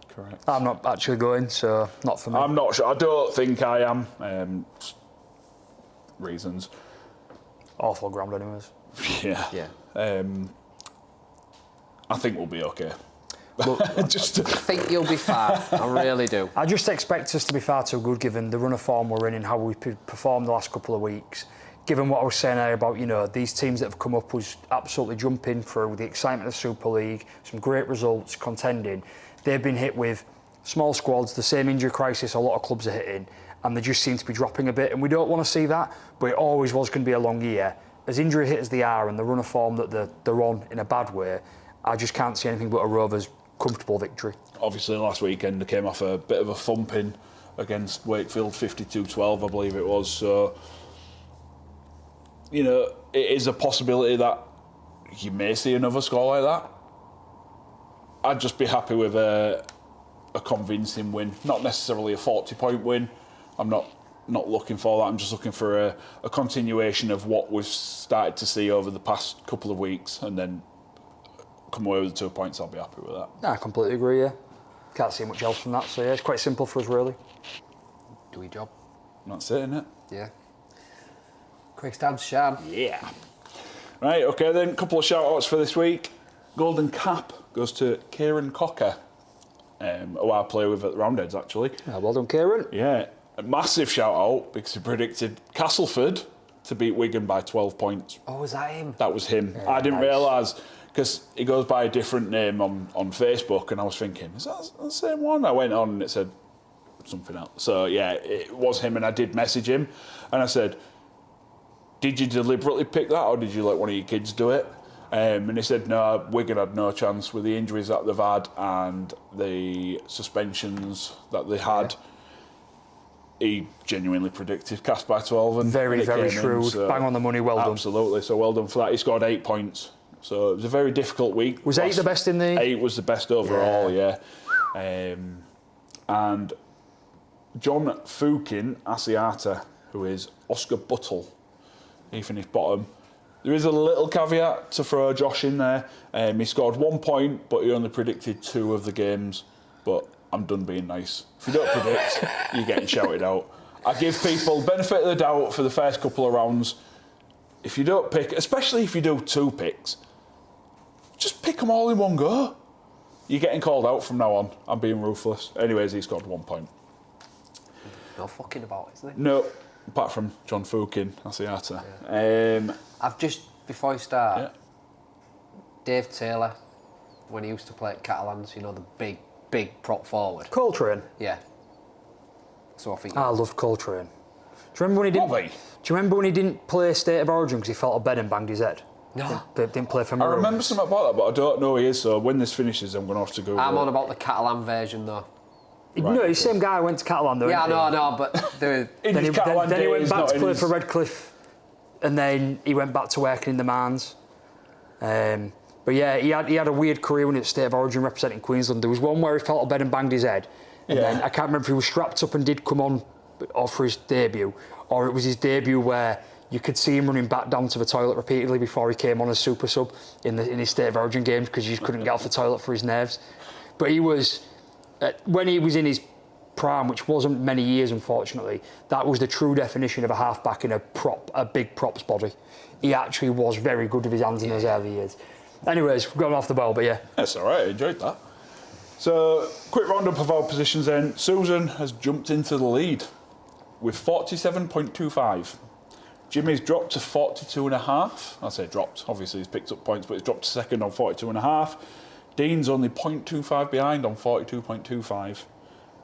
Correct. I'm not actually going, so not for me. I'm not sure. I don't think I am. Reasons. Awful ground anyways. Yeah. I think we'll be okay. I think you'll be fine. I really do. I just expect us to be far too good given the run of form we're in and how we've performed the last couple of weeks. Given what I was saying earlier about, these teams that have come up was absolutely jumping through the excitement of Super League, some great results, contending. They've been hit with small squads, the same injury crisis a lot of clubs are hitting, and they just seem to be dropping a bit. And we don't want to see that, but it always was going to be a long year. As injury hit as they are and the run of form that they're on in a bad way, I just can't see anything but a Rovers comfortable victory. Obviously, last weekend they came off a bit of a thumping against Wakefield, 52-12, I believe it was. So, it is a possibility that you may see another score like that. I'd just be happy with a convincing win, not necessarily a 40-point win. I'm not looking for that. I'm just looking for a continuation of what we've started to see over the past couple of weeks, and then come away with the 2 points. I'll be happy with that. I completely agree, yeah. Can't see much else from that, so yeah, it's quite simple for us, really. Do we job? That's it, isn't it? Yeah. Craig's time to shine. Yeah. Right, okay then, a couple of shout-outs for this week. Golden Cap goes to Kieran Cocker, who I play with at the Roundheads, actually. Yeah, well done, Kieran. Yeah, a massive shout-out because he predicted Castleford to beat Wigan by 12 points. Oh, was that him? That was him. Yeah, I didn't nice. realise, because he goes by a different name on Facebook, and I was thinking, is that the same one? I went on and it said something else. So, yeah, it was him, and I did message him, and I said, did you deliberately pick that, or did you let one of your kids do it? And he said, no, Wigan had no chance with the injuries that they've had and the suspensions that they had. He genuinely predicted Cast by 12. And Very, it very came shrewd. in, so Bang on the money, well done. Absolutely, so well done for that. He scored 8 points. So it was a very difficult week. Was 8 the best in the... 8 was the best overall, yeah. And John Fukin Asiata, who is Oscar Buttle, he finished bottom. There is a little caveat to throw Josh in there. He scored 1 point, but he only predicted 2 of the games. But I'm done being nice. If you don't predict, you're getting shouted out. I give people benefit of the doubt for the first couple of rounds. If you don't pick, especially if you do 2 picks, just pick them all in one go. You're getting called out from now on. I'm being ruthless. Anyways, he scored 1 point. No fucking about, isn't it? No, apart from John Fukin Asiata. Yeah. I've just, before you start, Dave Taylor, when he used to play at Catalans, you know, the big prop forward. Coltrane. Yeah. So I think... I loved Coltrane. Do you remember when he didn't... Bobby. Do you remember when he didn't play State of Origin because he felt a bed and banged his head? No. Didn't play for I Maroons. remember something about that, but I don't know who he is, so when this finishes, I'm going to have to Google I'm it. on about the Catalan version, though. No, he's the same guy who went to Catalan, though. Yeah, isn't he? I know, but the... In Then his he, Catalan then he went days, back not to in play his- for Redcliffe, and then he went back to working in the Marnes. But yeah, he had a weird career when he was State of Origin representing Queensland. There was one where he felt a bed and banged his head, and then I can't remember if he was strapped up and did come on for his debut, or it was his debut where you could see him running back down to the toilet repeatedly before he came on as super sub in his State of Origin games because he just couldn't get off the toilet for his nerves. But he was, when he was in his prime, which wasn't many years unfortunately, that was the true definition of a halfback in a big props body. He actually was very good with his hands in those early years. Anyways, we're going off the ball, but yeah. That's all right, I enjoyed that. So, quick roundup of our positions then. Susan has jumped into the lead with 47.25. Jimmy's dropped to 42.5. I say dropped, obviously he's picked up points, but he's dropped to second on 42.5. Dean's only 0.25 behind on 42.25.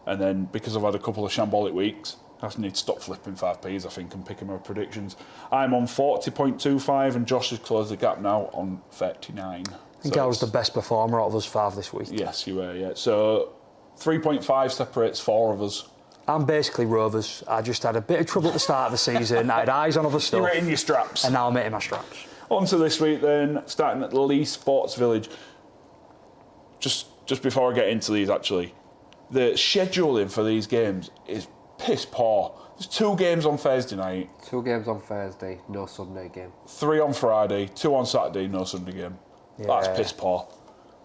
And then, because I've had a couple of shambolic weeks, I just need to stop flipping 5p's, I think, and picking my predictions. I'm on 40.25, and Josh has closed the gap now on 39. I think I was the best performer out of us 5 this week. Yes, you were, yeah. So 3.5 separates 4 of us. I'm basically Rovers. I just had a bit of trouble at the start of the season. I had eyes on other stuff. You're hitting your straps. And now I'm hitting my straps. On to this week then, starting at the Lee Sports Village. Just before I get into these, actually, the scheduling for these games is piss poor. There's 2 games on Thursday night. 2 games on Thursday, no Sunday game. 3 on Friday, 2 on Saturday, no Sunday game. Yeah. That's piss poor.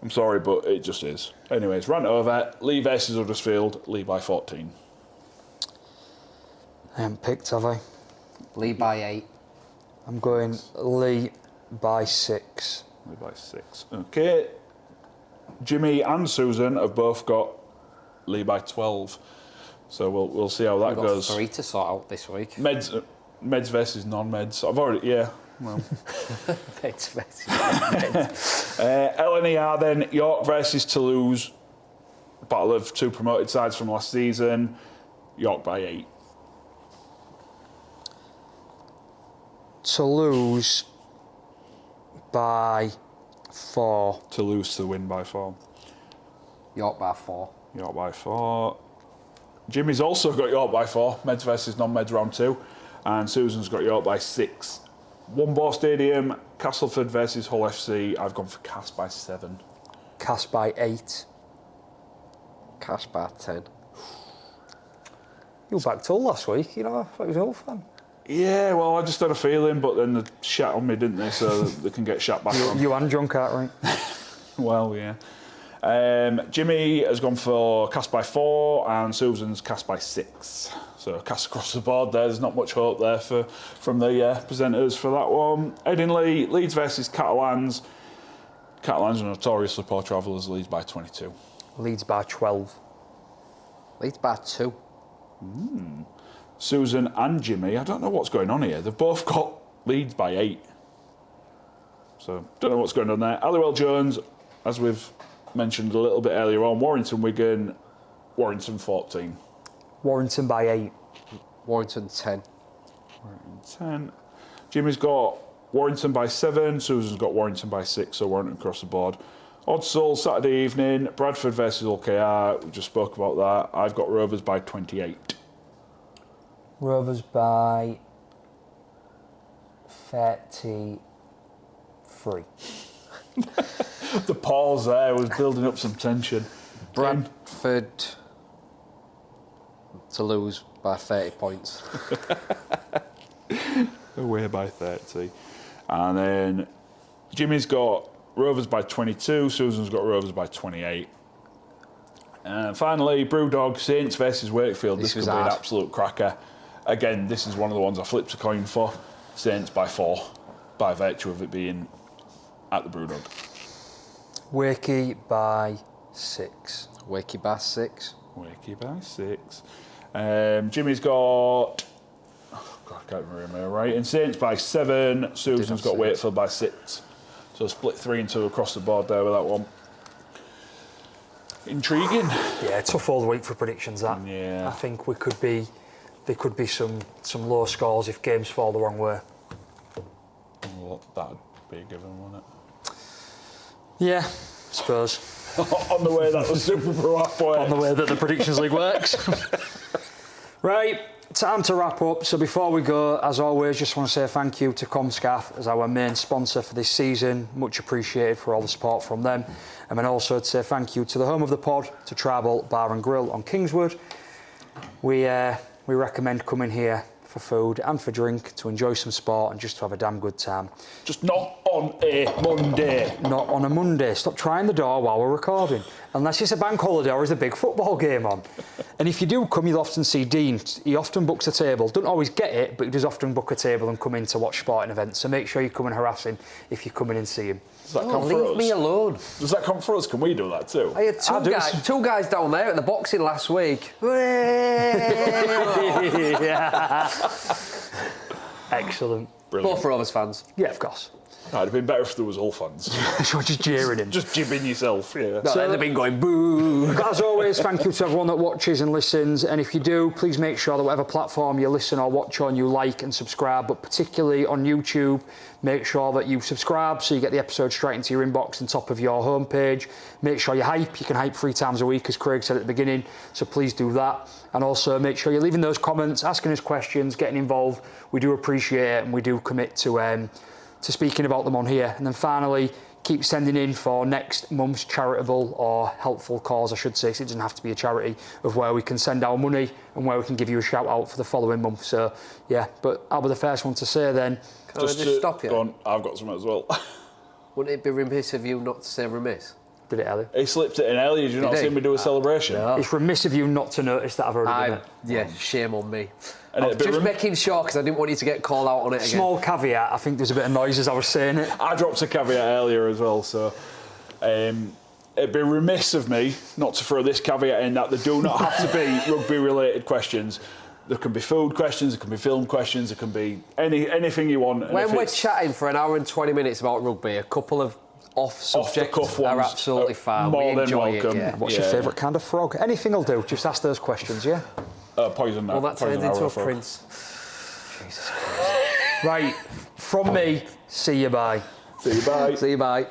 I'm sorry, but it just is. Anyways, rant over. Lee versus Huddersfield. Lee by 14. I haven't picked, have I? Lee by 8. I'm going Lee by 6. Lee by 6. Okay. Jimmy and Susan have both got Lee by 12. So we'll see how that We've got goes. 3 to sort out this week. Meds versus non-meds. I've already, yeah. Well. Meds versus non-meds. LNER then, York versus Toulouse. Battle of 2 promoted sides from last season. York by 8. Toulouse by 4. Toulouse to win by 4. York by 4. York by 4. Jimmy's also got York by 4. Meds versus non-meds round 2. And Susan's got York by 6. One Ball Stadium, Castleford versus Hull FC. I've gone for Cass by 7. Cass by 8. Cash by 10. You backed Hull last week, you know, I thought it was a Hull fan. Yeah, well, I just had a feeling, but then they shat on me, didn't they? So they can get shat back on. You and John Cartwright. Well, yeah. Jimmy has gone for cast by 4 and Susan's cast by 6. So cast across the board there. There's not much hope there from the presenters for that one. Headingley, Leeds versus Catalans. Catalans are notoriously poor travellers. Leeds by 22. Leeds by 12. Leeds by 2. Susan and Jimmy, I don't know what's going on here. They've both got Leeds by 8. So don't know what's going on there. Aliwell Jones, as we've mentioned a little bit earlier on, Warrington Wigan, Warrington 14. Warrington by 8. Warrington 10. Warrington 10. Jimmy's got Warrington by 7. Susan's got Warrington by 6, so Warrington across the board. Oddsall, Saturday evening, Bradford versus OKR. We just spoke about that. I've got Rovers by 28. Rovers by 33. The pause there was building up some tension. Bradford to lose by 30 points. Away by 30. And then Jimmy's got Rovers by 22. Susan's got Rovers by 28. And finally, Brewdog, Saints versus Wakefield. This could be an absolute cracker. Again, this is one of the ones I flipped a coin for. Saints by 4, by virtue of it being at the Brewdog. Wakey by 6. Wakey by 6. Wakey by 6. Jimmy's got... Oh God, I can't remember right. And Saints by 7. Susan's got Wakefield by 6. So split 3 and 2 across the board there with that one. Intriguing. Yeah, tough all the week for predictions, that. Yeah. I think there could be some low scores if games fall the wrong way. Well, that'd be a given, wouldn't it? Yeah, I suppose. On the way that the Super Pro app works. On the way that the Predictions League works. Right, time to wrap up. So before we go, as always, just want to say thank you to Comscath as our main sponsor for this season. Much appreciated for all the support from them. And then also to say thank you to the home of the pod, to Tribal Bar and Grill on Kingswood. We recommend coming here for food and for drink, to enjoy some sport and just to have a damn good time. Just not on a Monday. Not on a Monday. Stop trying the door while we're recording. Unless it's a bank holiday or there's a big football game on. And if you do come, you'll often see Dean. He often books a table. Don't always get it, but he does often book a table and come in to watch sporting events. So make sure you come and harass him if you come in and see him. Does that come for us? Leave me alone. Does that come for us? Can we do that too? I had two guys down there at the boxing last week. Yeah. Excellent. Brilliant. Both Rovers fans. Yeah, of course. No, it'd have been better if there was all fans. You're just jeering him. Just jibbing yourself, yeah. No, they've been going boo. As always, thank you to everyone that watches and listens. And if you do, please make sure that whatever platform you listen or watch on, you like and subscribe. But particularly on YouTube, make sure that you subscribe so you get the episode straight into your inbox and top of your homepage. Make sure you hype. You can hype 3 times a week, as Craig said at the beginning. So please do that. And also make sure you're leaving those comments, asking us questions, getting involved. We do appreciate it, and we do commit to speaking about them on here. And then finally, keep sending in for next month's charitable or helpful cause, I should say, because it doesn't have to be a charity, of where we can send our money and where we can give you a shout out for the following month. So yeah, but I'll be the first one to say then. Can I just stop you? Go on, I've got something as well. Wouldn't it be remiss of you not to say remiss? Did it earlier? He slipped it in earlier. Did you not see me do a celebration? No. It's remiss of you not to notice that I've already done it. Yeah, shame on me. And I was just making sure because I didn't want you to get called out on it again. Small caveat, I think there's a bit of noise as I was saying it. I dropped a caveat earlier as well, so it'd be remiss of me not to throw this caveat in that there do not have to be rugby-related questions. There can be food questions, there can be film questions, there can be anything you want. When we're chatting for an hour and 20 minutes about rugby, a couple of off-subject are absolutely fine. More we enjoy than welcome. it, yeah. What's your favourite kind of frog? Anything will do, just ask those questions, yeah? Poison. Well, that turns into a frog. prince. Right, from me, see you bye. See you, bye. See you, bye.